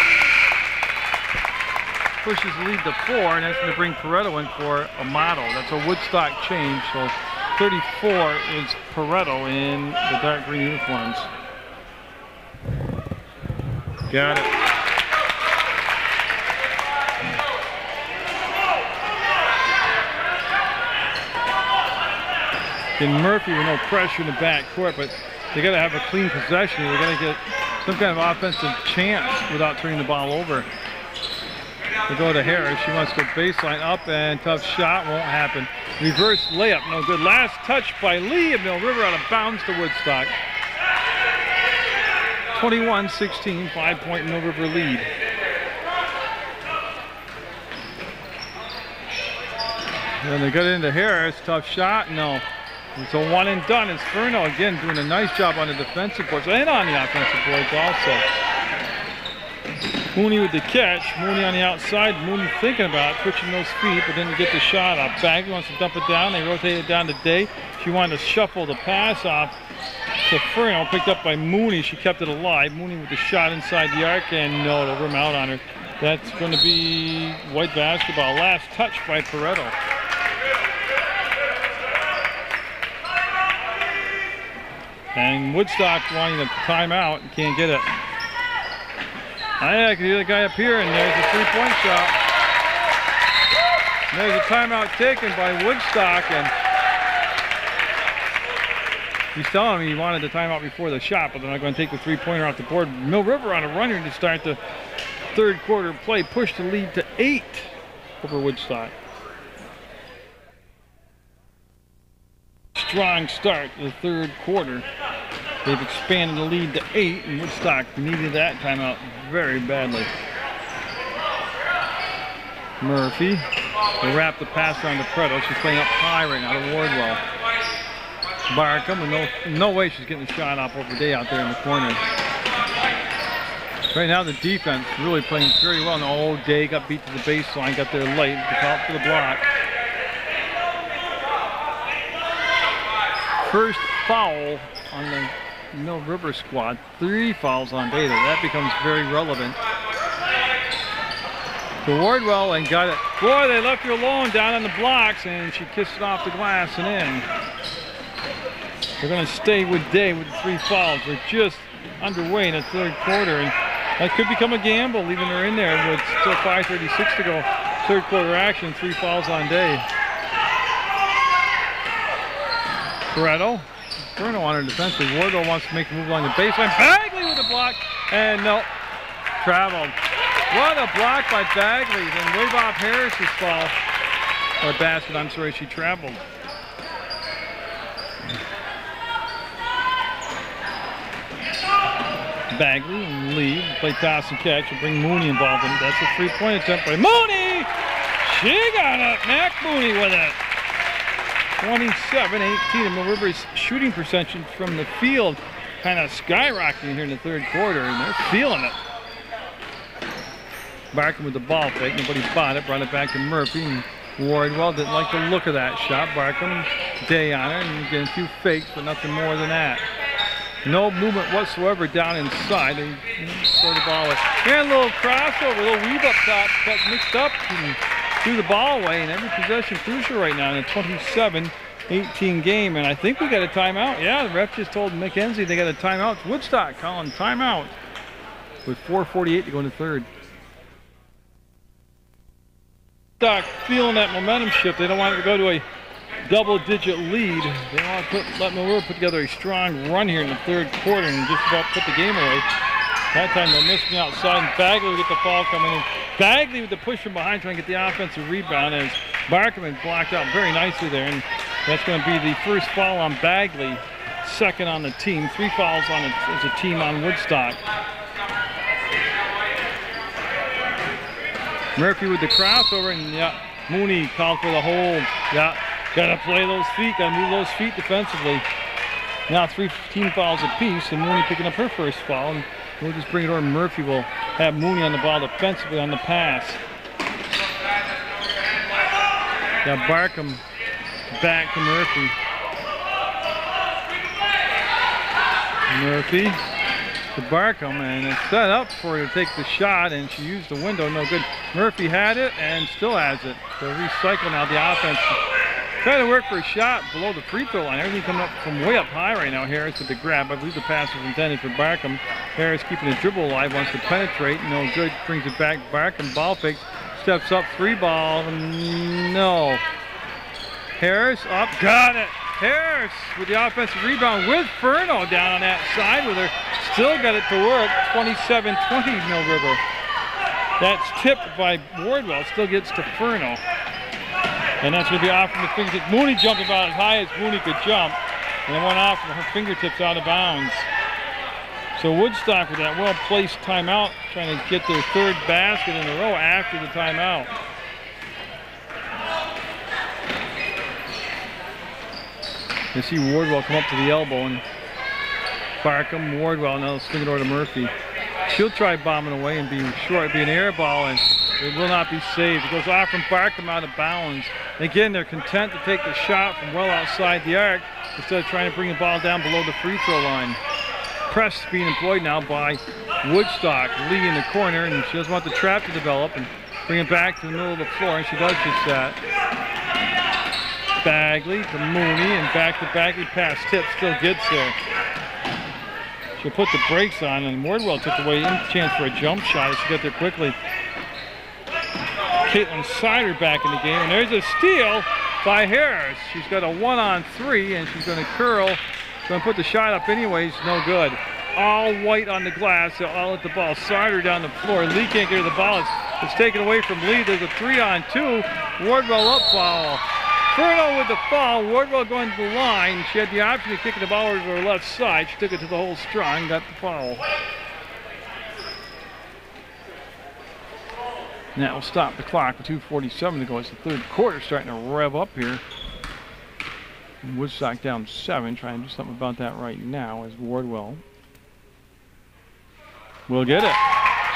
Pushes the lead to 4, and that's going to bring Pareto in for Amato. That's a Woodstock change, so 34 is Pareto in the dark green uniforms. Got it. And Murphy with no pressure in the back court, but they got to have a clean possession. They got to get some kind of offensive chance without turning the ball over. They go to Harris. She wants to go baseline up, and tough shot won't happen. Reverse layup, no good. Last touch by Lee of Mill River, out of bounds to Woodstock. 21-16, 5-point Mill River lead. And they got it into Harris. Tough shot, no. It's a one and done. It's Furno again doing a nice job on the defensive boards and on the offensive boards also. Mooney with the catch. Mooney on the outside. Mooney thinking about switching those feet, but didn't get the shot off. Bagley wants to dump it down. They rotate it down to Day. She wanted to shuffle the pass off to Furno, picked up by Mooney. She kept it alive. Mooney with the shot inside the arc, and no, it'll rim out on her. That's going to be white basketball. Last touch by Pareto. And Woodstock wanting a timeout and can't get it. I can hear the guy up here, and there's a three-point shot. And there's a timeout taken by Woodstock, and he's telling me he wanted the timeout before the shot, but they're not going to take the three-pointer off the board. Mill River on a runner to start the third quarter play, push the lead to 8 over Woodstock. Strong start to the third quarter. They've expanded the lead to 8, and Woodstock needed that timeout very badly. Murphy will wrap the pass around to Pareto. She's playing up high right now to Wardwell. Barkham, with no way she's getting the shot off over Day out there in the corner. Right now the defense really playing very well. Oh, Day got beat to the baseline, got there late, out for the block. First foul on the Mill River squad. 3 fouls on Day. That becomes very relevant. To Wardwell, and got it. Boy, they left her alone down on the blocks, and she kissed it off the glass and in. They're going to stay with Day with the 3 fouls. We're just underway in the third quarter, and that could become a gamble, leaving her in there with still 5:36 to go. Third quarter action, 3 fouls on Day. Pareto. Furno on her defensively. Wardwell wants to make a move along the baseline. Bagley with a block, and no, traveled. What a block by Bagley. Then wave off Harris's fall, or basket. I'm sorry, she traveled. Bagley and Lee play toss and catch and bring Mooney involved in it. That's a three-point attempt by Mooney. She got it. Mac Mooney with it. 27-18. And Mill River's shooting percentage from the field kind of skyrocketing here in the third quarter, and they're feeling it. Barkham with the ball fake. Nobody bought it. Brought it back to Murphy. And Wardwell didn't like the look of that shot. Barkham, day on it, and getting a few fakes, but nothing more than that. No movement whatsoever down inside. They throw the ball away. And a little crossover, a little weave up top, got mixed up and threw the ball away. And every possession crucial right now in a 27-18 game. And I think we got a timeout. Yeah, the ref just told McKenzie they got a timeout. It's Woodstock calling timeout with 4:48 to go in the third. Woodstock feeling that momentum shift. They don't want it to go to a double-digit lead. They want to let Mill River put together a strong run here in the third quarter and just about put the game away. That time they're missing outside, and Bagley with the ball coming in. Bagley with the push from behind trying to get the offensive rebound as Barkham blocked out very nicely there, and that's going to be the first foul on Bagley, second on the team. 3 fouls on it as a team on Woodstock. Murphy with the crossover, and yeah, Mooney called for the hold. Yeah. Got to play those feet, got to move those feet defensively. Now 3 team fouls apiece, and Mooney picking up her first foul. And we'll just bring it over. Murphy will have Mooney on the ball defensively on the pass. Got Barkham back to Murphy. Murphy to Barkham, and it's set up for her to take the shot, and she used the window, no good. Murphy had it and still has it. So recycle now the offense. Trying to work for a shot below the free throw line. Everything coming up from way up high right now. Harris with the grab. I believe the pass was intended for Barkham. Harris keeping the dribble alive, wants to penetrate. No good. Brings it back. Barkham ball fakes. Steps up. 3 ball. No. Harris up. Got it. Harris with the offensive rebound with Furno down on that side with her. Still got it to work. 27-20 Mill River. That's tipped by Wardwell. Still gets to Furno. And that's going to be off from the fingertips. Mooney jumped about as high as Mooney could jump. And it went off from her fingertips out of bounds. So Woodstock with that well-placed timeout, trying to get their 3rd basket in a row after the timeout. You see Wardwell come up to the elbow, and Barkham, Wardwell, now let's swing it over to Murphy. She'll try bombing away and be short. It'll be an air ball, and it will not be saved. It goes off from Barkham out of bounds. Again, they're content to take the shot from well outside the arc instead of trying to bring the ball down below the free throw line. Press being employed now by Woodstock. Lee in the corner, and she doesn't want the trap to develop and bring it back to the middle of the floor, and she does just that. Bagley to Mooney, and back to Bagley. Pass tip, still gets there. She'll put the brakes on, and Wardwell took away any chance for a jump shot as she got there quickly. Caitlin Sider back in the game, and there's a steal by Harris. She's got a 1-on-3, and she's going to curl. She's going to put the shot up anyways, no good. All white on the glass, so all at the ball. Sider down the floor. Lee can't get her the ball. It's taken away from Lee. There's a 3-on-2. Wardwell up foul. Furno with the foul. Wardwell going to the line. She had the option of kicking the ball over to her left side. She took it to the hole strong, got the foul. And that will stop the clock with 2:47 to go. It's the third quarter starting to rev up here. And Woodstock down 7, trying to do something about that right now as Wardwell will get it.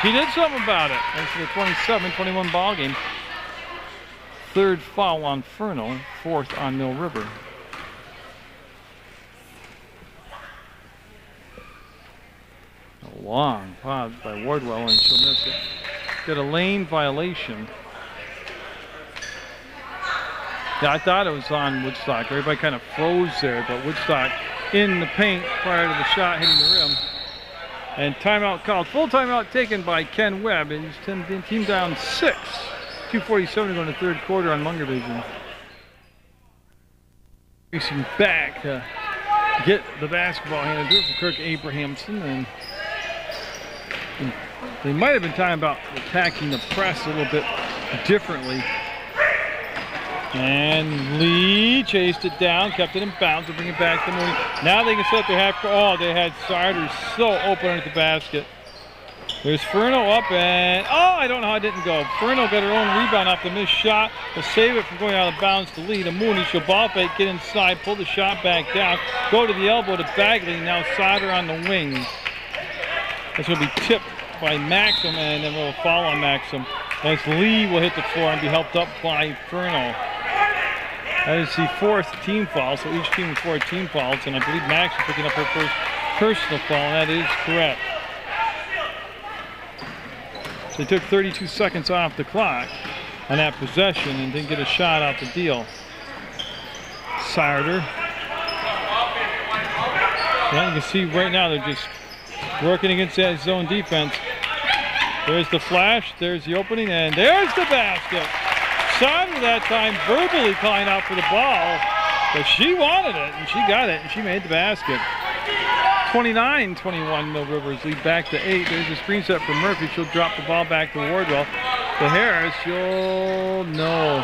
She did something about it. Thanks to the 27-21 ball game. 3rd foul on Furno, 4th on Mill River. A long pause by Wardwell, and she'll miss it. Got a lane violation. Yeah, I thought it was on Woodstock. Everybody kind of froze there, but Woodstock in the paint prior to the shot hitting the rim. And timeout called. Full timeout taken by Ken Webb, and he's team down 6. 2:47 to go in the third quarter on Munger Vision. Racing back to get the basketball handed to from Kirk Abrahamson, and they might have been talking about attacking the press a little bit differently. And Lee chased it down, kept it in bounds to bring it back to Mooney. Now they can set their half. Oh, they had Sider so open at the basket. There's Furno up and, oh, I don't know how it didn't go. Furno got her own rebound off the missed shot. Will save it from going out of bounds to Lee. To Mooney, she'll ball fake, get inside, pull the shot back down, go to the elbow to Bagley. Now Sider on the wing. That's going to be tipped by Maxim, and then we'll foul on Maxim. As Lee will hit the floor and be helped up by Furno. That is the 4th team foul, so each team with 4 team fouls, and I believe Max is picking up her first personal foul, and that is correct. So they took 32 seconds off the clock on that possession and didn't get a shot out the deal. Sider. Well, you can see right now they're just working against that zone defense. There's the flash, there's the opening, and there's the basket. Sider that time verbally calling out for the ball, but she wanted it, and she got it, and she made the basket. 29-21, Mill Rivers lead back to 8. There's a screen set for Murphy. She'll drop the ball back to Wardwell. To Harris, she'll, no.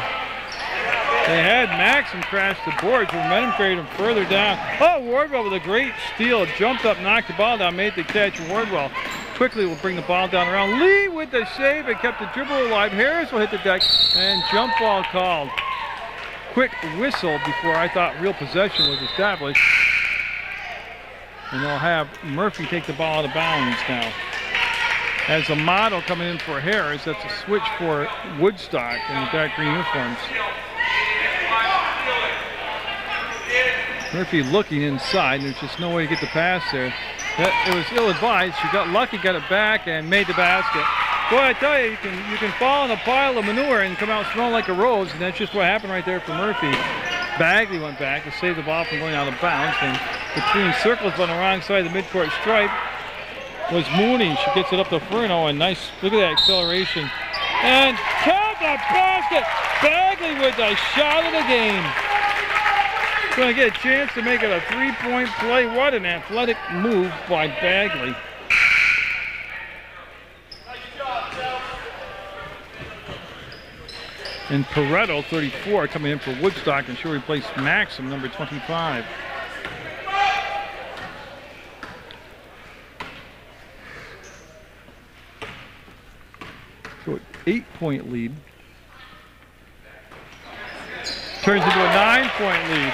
They had Maxim crash the boards. Momentum carried him further down. Oh, Wardwell with a great steal. Jumped up, knocked the ball down, made the catch, and Wardwell quickly will bring the ball down around. Lee with the save and kept the dribble alive. Harris will hit the deck, and jump ball called. Quick whistle before I thought real possession was established. And they'll have Murphy take the ball out of bounds now. As Amato coming in for Harris, that's a switch for Woodstock in the dark green uniforms. Murphy looking inside, and there's just no way to get the pass there. It was ill-advised. She got lucky, got it back, and made the basket. Boy, I tell you, you can fall in a pile of manure and come out smelling like a rose, and that's just what happened right there for Murphy. Bagley went back to save the ball from going out of bounds, and between circles on the wrong side of the midcourt stripe was Mooney. She gets it up to Furno, and nice, look at that acceleration. And count the basket! Bagley with the shot of the game. Going to get a chance to make it a 3-point play. What an athletic move by Bagley. And Pareto, 34, coming in for Woodstock, and she'll replace Maxim, number 25. So 8-point lead. Turns into a 9-point lead.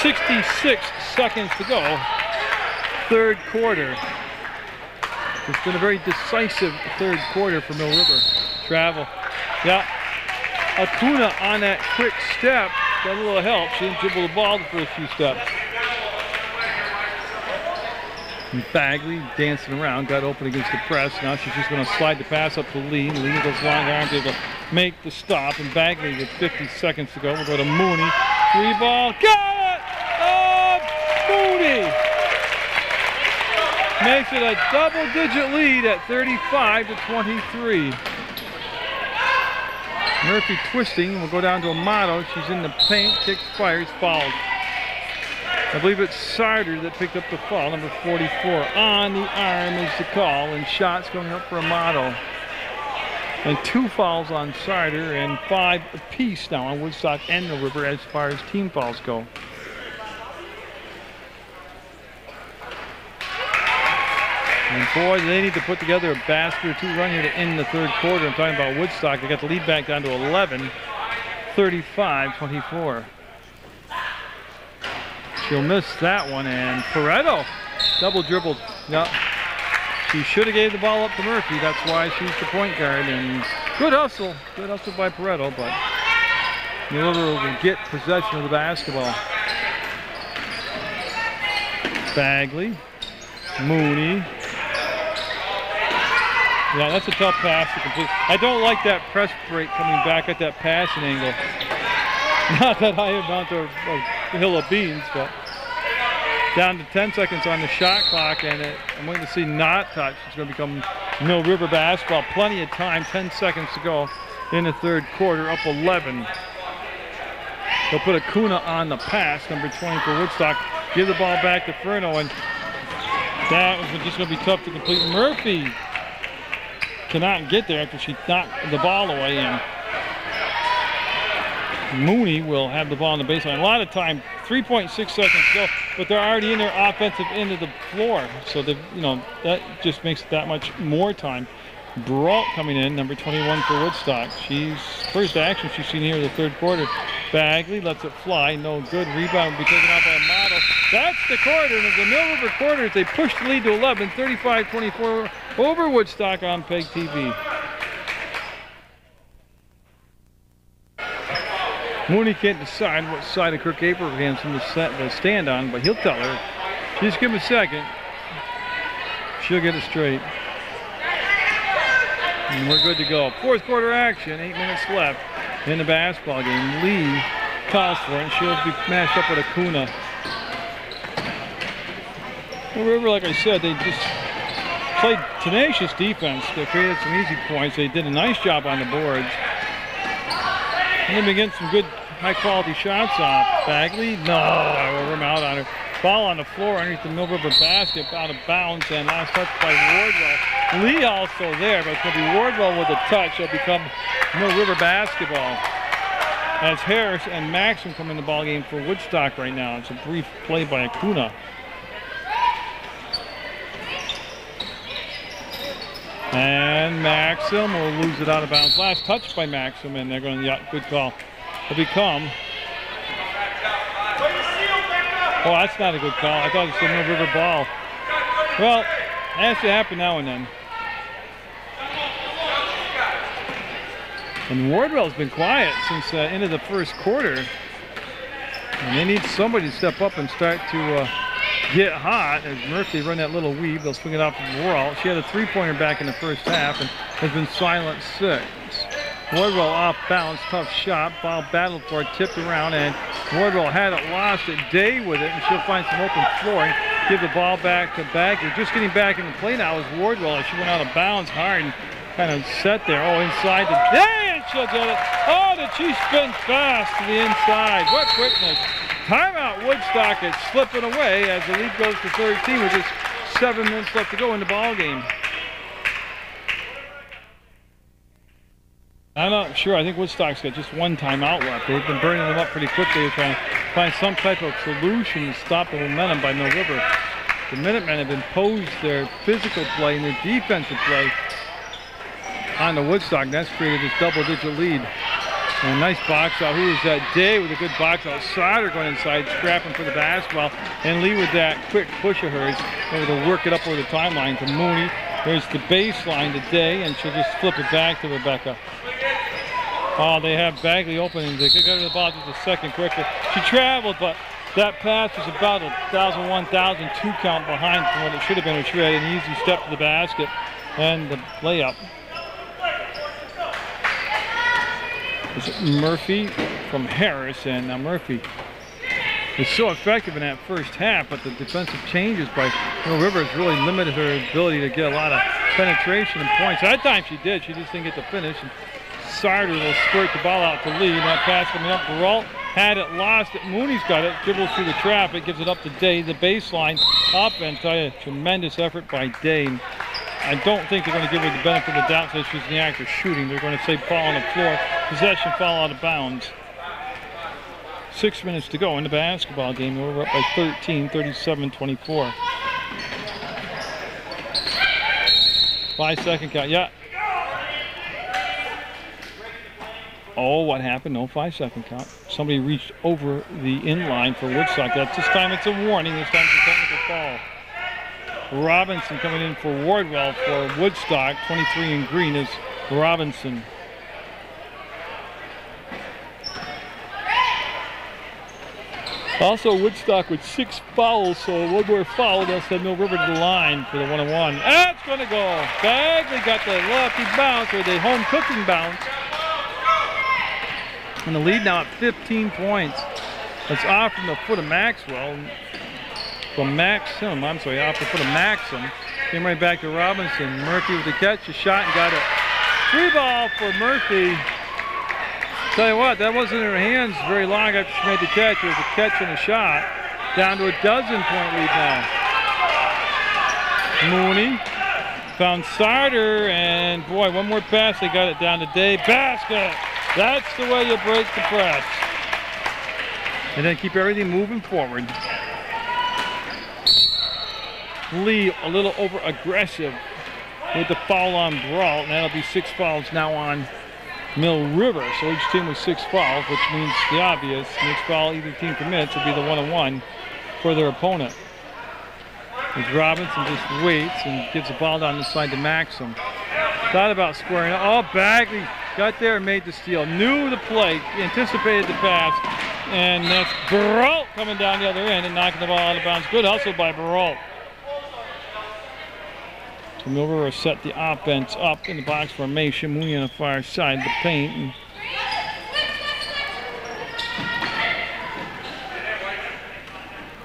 66 seconds to go. Third quarter. It's been a very decisive third quarter for Mill River. Travel. Yeah. Acuna on that quick step. Got a little help. She didn't dribble the ball the first few steps. And Bagley dancing around. Got open against the press. Now she's just going to slide the pass up to Lee. Lee with those long arms able to make the stop. And Bagley with 50 seconds to go. We'll go to Mooney. 3-ball. Got it! Oh, Mooney! Makes it a double-digit lead at 35-23. Murphy twisting. We'll go down to Amato. She's in the paint. Kicks, fires, fouled. I believe it's Sider that picked up the foul. Number 44 on the arm is the call, and shots going up for Amato. And 2 fouls on Sider and 5 apiece now on Woodstock and Mill River as far as team fouls go. And boy, they need to put together a basket or 2 run here to end the third quarter. I'm talking about Woodstock. They got the lead back down to 11, 35-24. She'll miss that one, and Pareto double dribbled. Yep. She should have gave the ball up to Murphy. That's why she's the point guard. And good hustle by Pareto, but Mill River will get possession of the basketball. Bagley, Mooney. Yeah, that's a tough pass to complete. I don't like that press break coming back at that passing angle. Not that high amount of hill of beans, but down to 10 seconds on the shot clock, and I'm waiting to see not touch. It's going to become Mill River basketball. Plenty of time, 10 seconds to go in the third quarter, up 11. They'll put Acuna on the pass, number 20 for Woodstock. Give the ball back to Furno, and that was just going to be tough to complete. Murphy cannot get there after she knocked the ball away, and Mooney will have the ball on the baseline. A lot of time, 3.6 seconds to go, but they're already in their offensive end of the floor. So that just makes it that much more time. Brault coming in, number 21 for Woodstock. She's first action she's seen here in the third quarter. Bagley lets it fly, no good. Rebound will be taken out by Amato. That's the quarter, and the Mill River quarters, they push the lead to 11, 35-24 over Woodstock on PEG TV. Mooney can't decide what side of Kirk Abrahamson to stand on, but he'll tell her. Just give him a second. She'll get it straight. And we're good to go. Fourth quarter action, 8 minutes left in the basketball game. Lee calls for it, and she'll be matched up with Acuna. Mill River, like I said, they just played tenacious defense. They created some easy points. They did a nice job on the boards. And they've been getting some good high-quality shots off. Bagley, no, I will rim out on her. Ball on the floor underneath the Mill River basket, out of bounds, and last touch by Wardwell. Lee also there, but it's going to be Wardwell with a touch. It'll become Mill River basketball. As Harris and Maxim come in the ball game for Woodstock right now. It's a brief play by Acuna. And Maxim will lose it out of bounds. Last touch by Maxim, and they're going to, good call. It'll become, oh, that's not a good call. I thought it was a Mill River ball. Well, it has to happen now and then. And Wardwell's been quiet since the end of the first quarter. And they need somebody to step up and start to get hot. As Murphy run that little weave, they'll swing it off the wall. She had a three-pointer back in the first half and has been silent since. Wardwell off balance, tough shot. Ball battled for it, tipped around, and Wardwell had it lost it. Day with it, and she'll find some open flooring. Give the ball back to Bagley. Just getting back in the play now is Wardwell. She went out of bounds hard and kind of set there. Oh, inside the Day, and she'll get it. Oh, did she spin fast to the inside? What quickness. Timeout Woodstock is slipping away as the lead goes to 13 with just 7 minutes left to go in the ball game. I'm not sure. I think Woodstock's got just one timeout left. They've been burning them up pretty quickly. They're trying to find some type of solution to stop the momentum by Mill River. The Minutemen have imposed their physical play and their defensive play on the Woodstock. And that's created this double-digit lead. And a nice box out. Who is that? Day with a good box out. Sauter going inside, scrapping for the basketball. And Lee with that quick push of hers, able to work it up over the timeline to Mooney. There's the baseline to Day, and she'll just flip it back to Rebecca. Oh, they have Bagley opening. They could go to the ball just a second quicker. She traveled, but that pass was about 1,001, 1,002 count behind from what it should have been. She had an easy step to the basket and the layup. It's Murphy from Harris, and now Murphy is so effective in that first half, but the defensive changes by Mill River has really limited her ability to get a lot of penetration and points. That time she did. She just didn't get the finish. And Sauter will squirt the ball out to Lee. That pass coming up. Brault had it, lost it. Mooney's got it. Dribbles through the traffic, gives it up to Day. The baseline up, and tell you, tremendous effort by Day. I don't think they're going to give her the benefit of the doubt since she's in the act of shooting. They're going to say ball on the floor. Possession, fall out of bounds. 6 minutes to go in the basketball game. We're up by 13, 37-24. 5-second count. Yeah. Oh, what happened? No 5-second count. Somebody reached over the inline for Woodstock. This time it's a warning. This time it's a technical foul. Robinson coming in for Wardwell for Woodstock. 23 in green is Robinson. Also, Woodstock with 6 fouls, so one more foul. They'll send Mill River to the line for the 1-on-1. That's going to go. Bagley got the lefty bounce, or the home cooking bounce. And the lead now at 15 points. It's off from the foot of Maxwell. From Maxim, I'm sorry, off the foot of Maxim. Came right back to Robinson. Murphy with the catch, a shot, and got it. 3 ball for Murphy. Tell you what, that wasn't in her hands very long after she made the catch. It was a catch and a shot. Down to a 12-point lead now. Mooney found Sauter, and boy, one more pass. They got it down to Day. Basket! That's the way you break the press. And then keep everything moving forward. Lee a little over aggressive with the foul on Brault, and that'll be 6 fouls now on Mill River. So each team with 6 fouls, which means the obvious. Next foul either team commits will be the 1-on-1 for their opponent. As Robinson just waits and gives the ball down the side to Maxim. Thought about squaring up. Oh, Bagley got there and made the steal. Knew the play, anticipated the pass, and that's Brault coming down the other end and knocking the ball out of bounds. Good hustle by Brault. So Mill River set the offense up in the box formation. Mooney on the far side, the paint.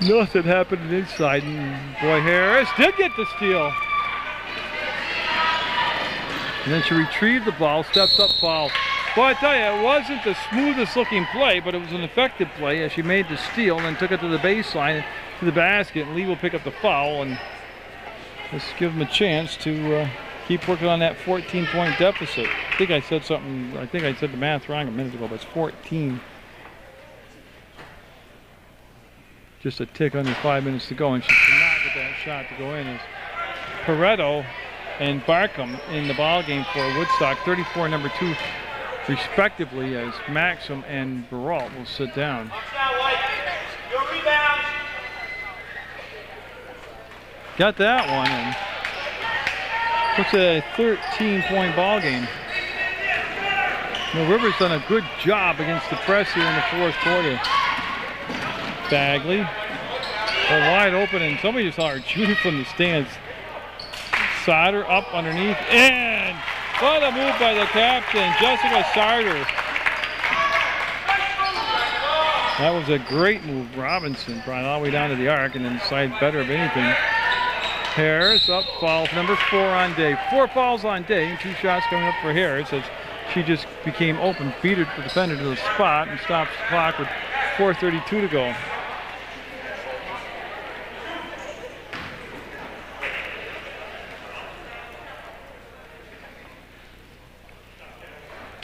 And nothing happened inside. And boy, Harris did get the steal. And then she retrieved the ball, steps up, foul. Well, I tell you, it wasn't the smoothest looking play, but it was an effective play as she made the steal and then took it to the baseline, to the basket, and Lee will pick up the foul. And let's give them a chance to keep working on that 14-point deficit. I think I said something, I think I said the math wrong a minute ago, but it's 14. Just a tick under 5 minutes to go, and she cannot get that shot to go in. As Pareto and Barkham in the ball game for Woodstock, 34 and number 2 respectively, as Maxim and Brault will sit down. Got that one, and looks at a 13-point ball game. Mill River's done a good job against the press here in the 4th quarter. Bagley, wide open, and somebody just saw her shooting from the stands. Sauter up underneath, and what a move by the captain, Jessica Sauter. That was a great move. Robinson brought it all the way down to the arc and then decided better of anything. Harris up, foul number 4 on Day. 4 fouls on Day, and 2 shots coming up for Harris as she just became open, feeded the defender to the spot and stops the clock with 4:32 to go.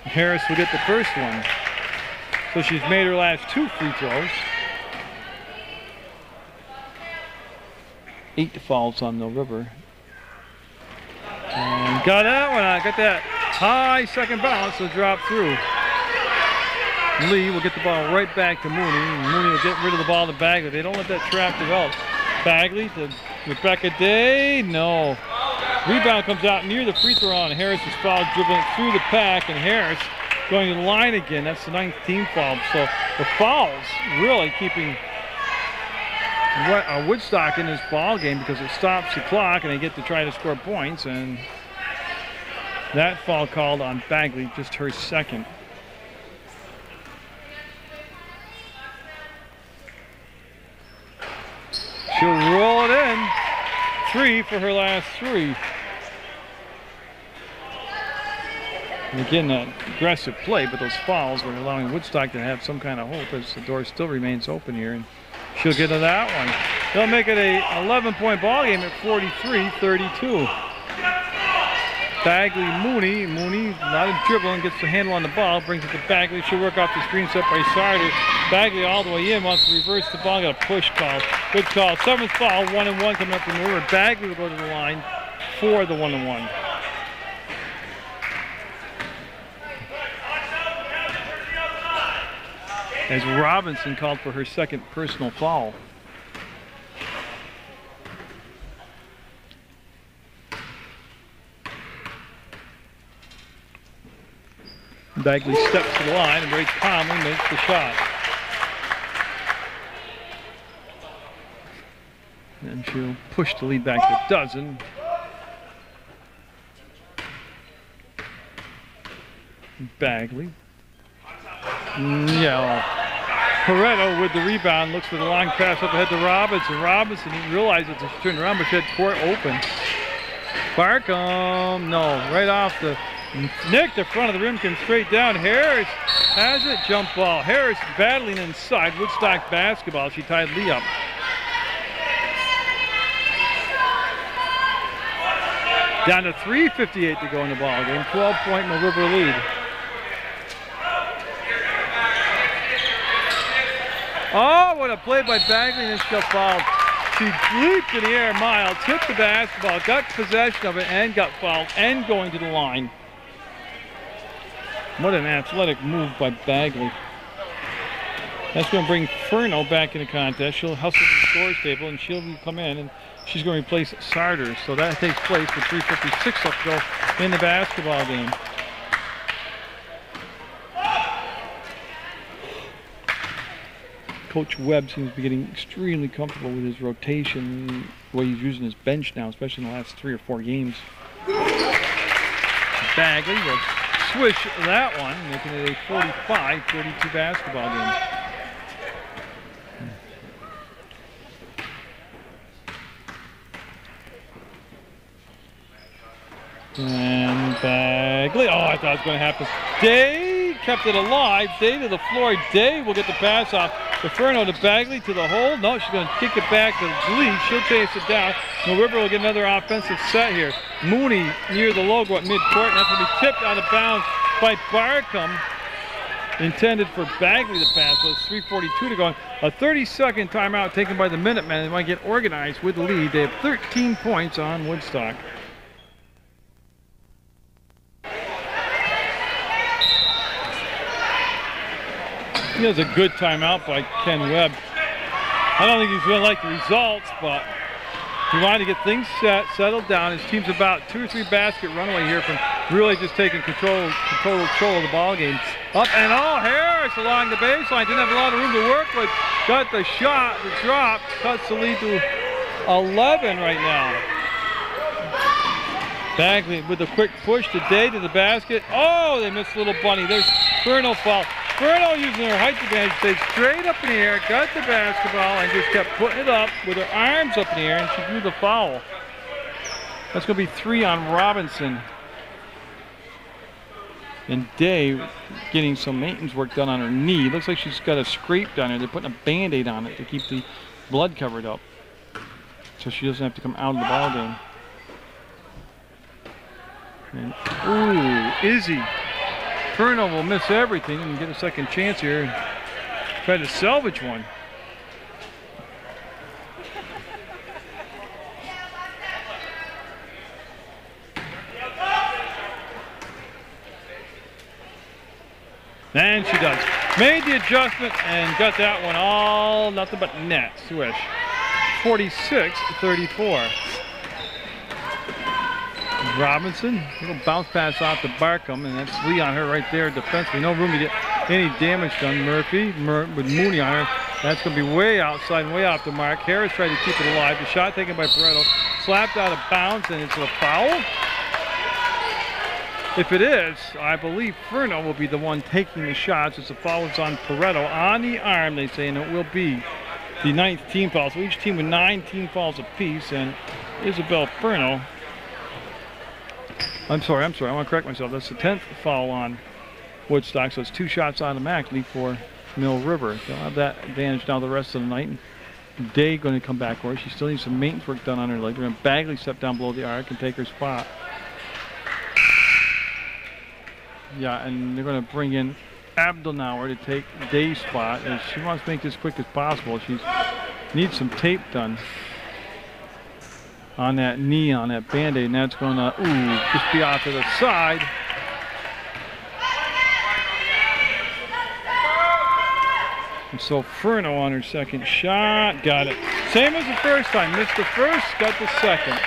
Harris will get the first one. So she's made her last 2 free throws. 8 fouls on Mill River. And got that one out. Got that high second bounce to drop through. Lee will get the ball right back to Mooney. Mooney will get rid of the ball to Bagley. They don't let that trap develop. Bagley to Rebecca Day. No. Rebound comes out near the free throw line. Harris is fouled, dribbling through the pack, and Harris going to the line again. That's the 9th team foul. So the fouls really keeping Woodstock in this ball game because it stops the clock and they get to try to score points. And that foul called on Bagley, just her 2nd. She'll roll it in. 3 for her last 3. And again, that aggressive play, but those fouls were allowing Woodstock to have some kind of hope as the door still remains open here. And she'll get to that one. They'll make it a 11-point ball game at 43-32. Bagley, Mooney. Mooney, not a dribbling, gets the handle on the ball, brings it to Bagley. She'll work off the screen set by Sauter. Bagley all the way in, wants to reverse the ball, got a push call. Good call. 7th foul, 1-and-1 coming up from the river. Bagley will go to the line for the 1-and-1. As Robinson called for her 2nd personal foul. Bagley steps to the line and very calmly makes the shot. And she'll push the lead back to a dozen. Bagley. Yeah. Pareto with the rebound, looks for the long pass up ahead to Robinson. Robinson didn't realize it as she turned around, but she had court open. Barkham, no, right off the nick. The front of the rim comes straight down. Harris has it, jump ball. Harris battling inside. Woodstock basketball. She tied Lee up. Down to 3:58 to go in the ball game. 12-point Mill River lead. Oh, what a play by Bagley, and she got fouled. She leaped in the air, Miles, hit the basketball, got possession of it, and got fouled, and going to the line. What an athletic move by Bagley. That's going to bring Furno back in the contest. She'll hustle to the scores table, and she'll come in, and she's going to replace Sarders. So that takes place with 3:56 left to go in the basketball game. Coach Webb seems to be getting extremely comfortable with his rotation, the way he's using his bench now, especially in the last 3 or 4 games. Bagley will swish that one, making it a 45-32 basketball game. And Bagley, oh, I thought it was going to happen. Day kept it alive. Day to the floor. Day will get the pass off. Furno to Bagley to the hole. No, she's going to kick it back to Lee. She'll chase it down. Mill River will get another offensive set here. Mooney near the logo at midcourt, and that's going to be tipped out of bounds by Barcom. Intended for Bagley to pass. So it's 3:42 to go. A 30-second timeout taken by the Minutemen. They want to get organized with the lead. They have 13 points on Woodstock. He has a good timeout by Ken Webb. I don't think he's going to like the results, but he wanted to get things settled down. His team's about 2 or 3 basket runaway here from really just taking control of the ball game. Up and Harris along the baseline. Didn't have a lot of room to work with. Got the shot, the drop, cuts the lead to 11 right now. Bagley with a quick push today to the basket. Oh, they missed Little Bunny. There's Furno foul. Furno using her height advantage, stayed straight up in the air, got the basketball, and just kept putting it up with her arms up in the air, and she drew the foul. That's going to be 3 on Robinson. And Day getting some maintenance work done on her knee. Looks like she's got a scrape down there. They're putting a Band-Aid on it to keep the blood covered up, so she doesn't have to come out of the ball game. And, ooh, Izzy. Furno will miss everything and get a second chance here. Try to salvage one. And she does. Made the adjustment and got that one all nothing but net. Swish. 46-34. Robinson, little bounce pass off to Barcom, and that's Lee on her right there defensively. No room to get any damage done. Murphy with Mooney on her. That's going to be way outside and way off the mark. Harris tried to keep it alive. The shot taken by Pareto. Slapped out of bounds, and it's a foul. If it is, I believe Furno will be the one taking the shots as the foul is on Pareto on the arm, they say, and it will be the 9th team foul. So each team with 9 team fouls apiece, and Isabel Furno. I'm sorry, I want to correct myself. That's the 10th foul on Woodstock, so it's 2 shots automatically for Mill River. They'll have that advantage now the rest of the night. And Day going to come back for her. She still needs some maintenance work done on her leg. They're going to Bagley step down below the arc and take her spot. Yeah, and they're going to bring in Abdelnauer to take Day's spot. And she wants to make this quick as possible. She needs some tape done on that knee, on that Band-Aid, and that's going to, just be off to the side. And so Furno on her second shot, got it. Same as the first time, missed the first, got the second.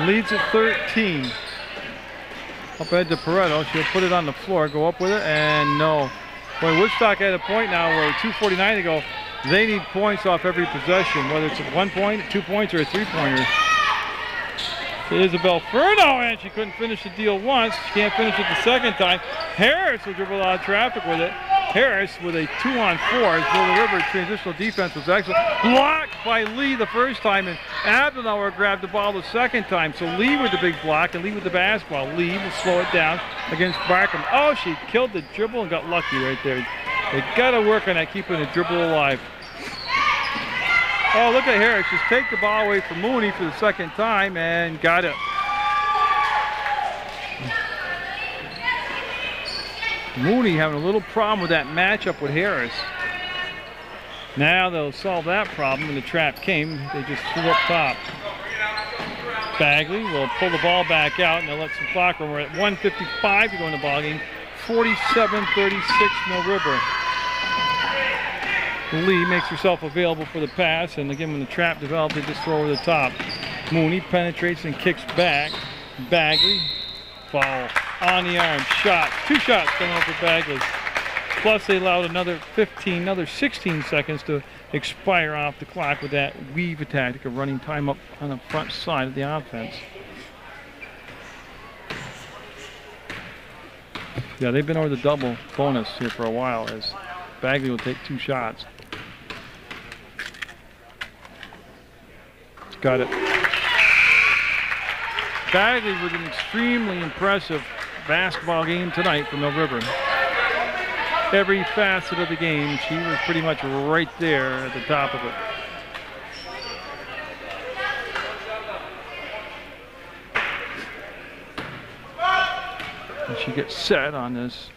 Leads at 13. Up ahead to Pareto, she'll put it on the floor, go up with it, and no. Boy, Woodstock at a point now where 2:49 to go. They need points off every possession, whether it's 1 point, 2 points, or a 3-pointer. To Isabel Furno, and she couldn't finish the deal once. She can't finish it the second time. Harris will dribble out of traffic with it. Harris with a 2-on-4. Mill River transitional defense was excellent. Blocked by Lee the first time, and Abdenauer grabbed the ball the second time. So Lee with the big block and Lee with the basketball. Lee will slow it down against Barcom. Oh, she killed the dribble and got lucky right there. They got to work on that, keeping the dribble alive. Oh, look at Harris. Just take the ball away from Mooney for the second time and got it. Mooney having a little problem with that matchup with Harris. Now they'll solve that problem when the trap came. They just threw up top. Bagley will pull the ball back out, and they'll let some clock run. We're at 1:55 to go in the ballgame. 47-36 Mill River. Lee makes herself available for the pass, and again, when the trap develops, they just throw over the top. Mooney penetrates and kicks back. Bagley, foul on the arm, shot. 2 shots coming up for Bagley. Plus, they allowed another 16 seconds to expire off the clock with that weave tactic of running time up on the front side of the offense. Yeah, they've been over the double bonus here for a while as Bagley will take 2 shots. Got it. Bagley with an extremely impressive basketball game tonight for Mill River. Every facet of the game, she was pretty much right there at the top of it. And she gets set on this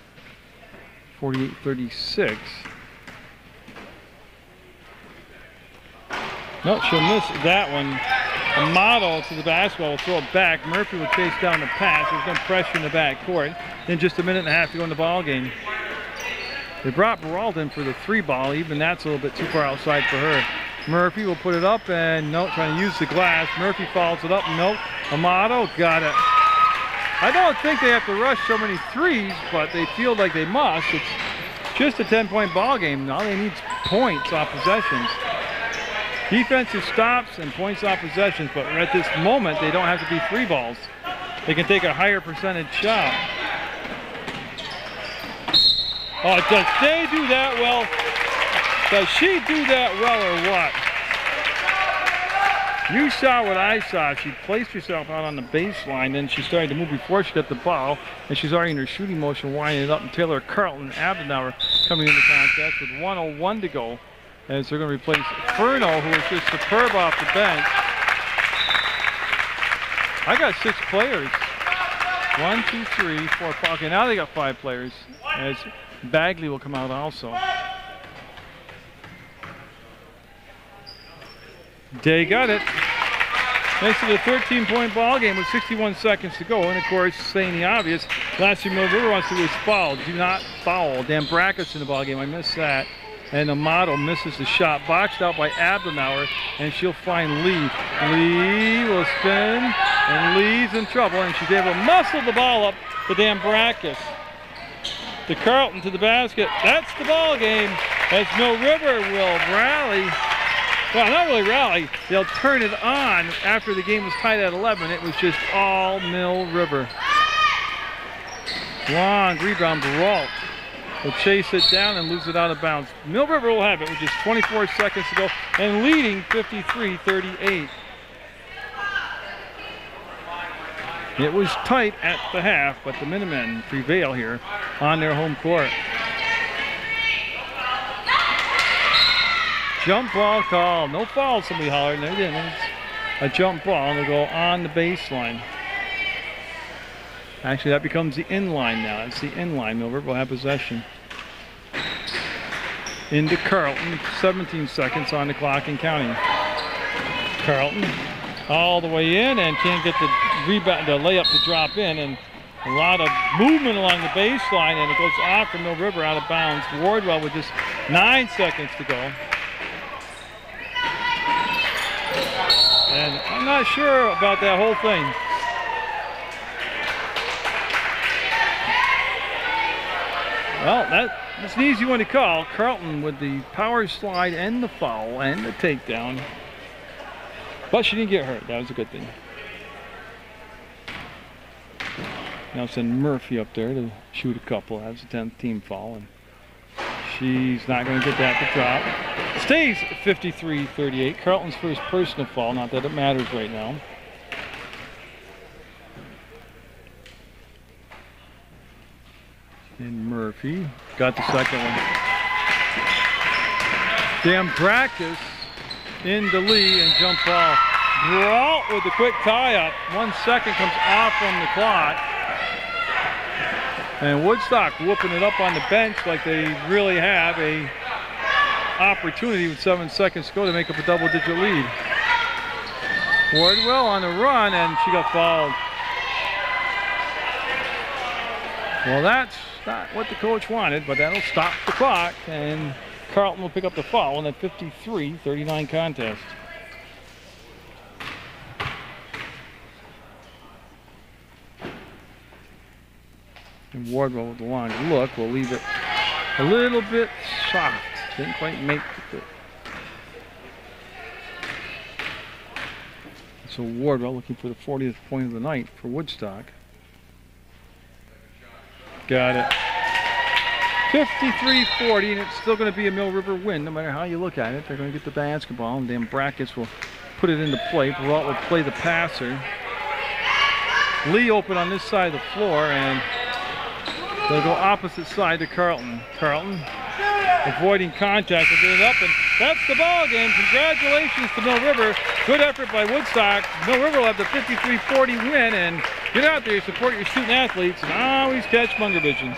48-36. Nope, she'll miss that one. Amato to the basketball will throw it back. Murphy will chase down the pass. There's no pressure in the back court. Then just a minute and a half to go in the ball game. They brought Baralt in for the 3-ball. Even that's a little bit too far outside for her. Murphy will put it up and no, trying to use the glass. Murphy follows it up. Nope. Amato got it. I don't think they have to rush so many threes, but they feel like they must. It's just a 10-point ball game. All they need is points off possessions. Defensive stops and points off possessions, but at this moment, they don't have to be 3 balls. They can take a higher percentage shot. Oh, does they do that well? Does she do that well or what? You saw what I saw. She placed herself out on the baseline, then she started to move before she got the ball, and she's already in her shooting motion, winding it up, and Taylor Carlton Abdenauer coming into contest with 1:01 to go. As they're going to replace Furno, who is just superb off the bench. I got 6 players. 1, 2, 3, 4, 5. Okay, now they got 5 players. As Bagley will come out also. They got it. Makes it a 13-point ball game with 61 seconds to go. And of course, saying the obvious, last thing Mill River wants to do is foul. Do not foul. Dan Brackett's in the ball game. I missed that. And Amato misses the shot, boxed out by Abdenauer, and she'll find Lee. Lee will spin, and Lee's in trouble, and she's able to muscle the ball up to Dan Brackus. To Carlton to the basket. That's the ball game as Mill River will rally. Well, not really rally. They'll turn it on after the game was tied at 11. It was just all Mill River. Long rebound, Baralt will chase it down and lose it out of bounds. Mill River will have it with just 24 seconds to go and leading 53-38. It was tight at the half, but the Minutemen prevail here on their home court. Jump ball call. No foul, somebody hollered. They didn't. It's a jump ball, and they'll go on the baseline. Actually, that becomes the inline now. It's the inline. Mill River will have possession. Into Carlton. 17 seconds on the clock and counting. Carlton all the way in and can't get the rebound, the layup to drop in. And a lot of movement along the baseline, and it goes off from Mill River out of bounds. Wardwell with just 9 seconds to go. And I'm not sure about that whole thing. Well, that's an easy one to call. Carlton with the power slide and the foul and the takedown. But she didn't get hurt. That was a good thing. Now send Murphy up there to shoot a couple. That's a 10th team foul. And she's not going to get that to drop. Stays 53-38. Carlton's first personal foul. Not that it matters right now. And Murphy got the second one. Dan Brackus into Lee and jump ball. Brault with the quick tie-up. 1 second comes off from the clock. And Woodstock whooping it up on the bench like they really have. A opportunity with 7 seconds to go to make up a double-digit lead. Wardwell on the run, and she got fouled. Well, that's not what the coach wanted, but that'll stop the clock, and Carleton will pick up the foul in that 53-39 contest. And Wardwell with the long look will leave it a little bit soft. Didn't quite make it. So Wardwell looking for the 40th point of the night for Woodstock. Got it. 53-40, and it's still going to be a Mill River win no matter how you look at it. They're going to get the basketball, and Dan Brackets will put it into play. Perrault will play the passer. Lee open on this side of the floor, and they'll go opposite side to Carleton. Carleton avoiding contact will get it up, and that's the ball game. Congratulations to Mill River. Good effort by Woodstock. Mill River will have the 53-40 win, and get out there, support your student athletes, and always catch Munger Vision.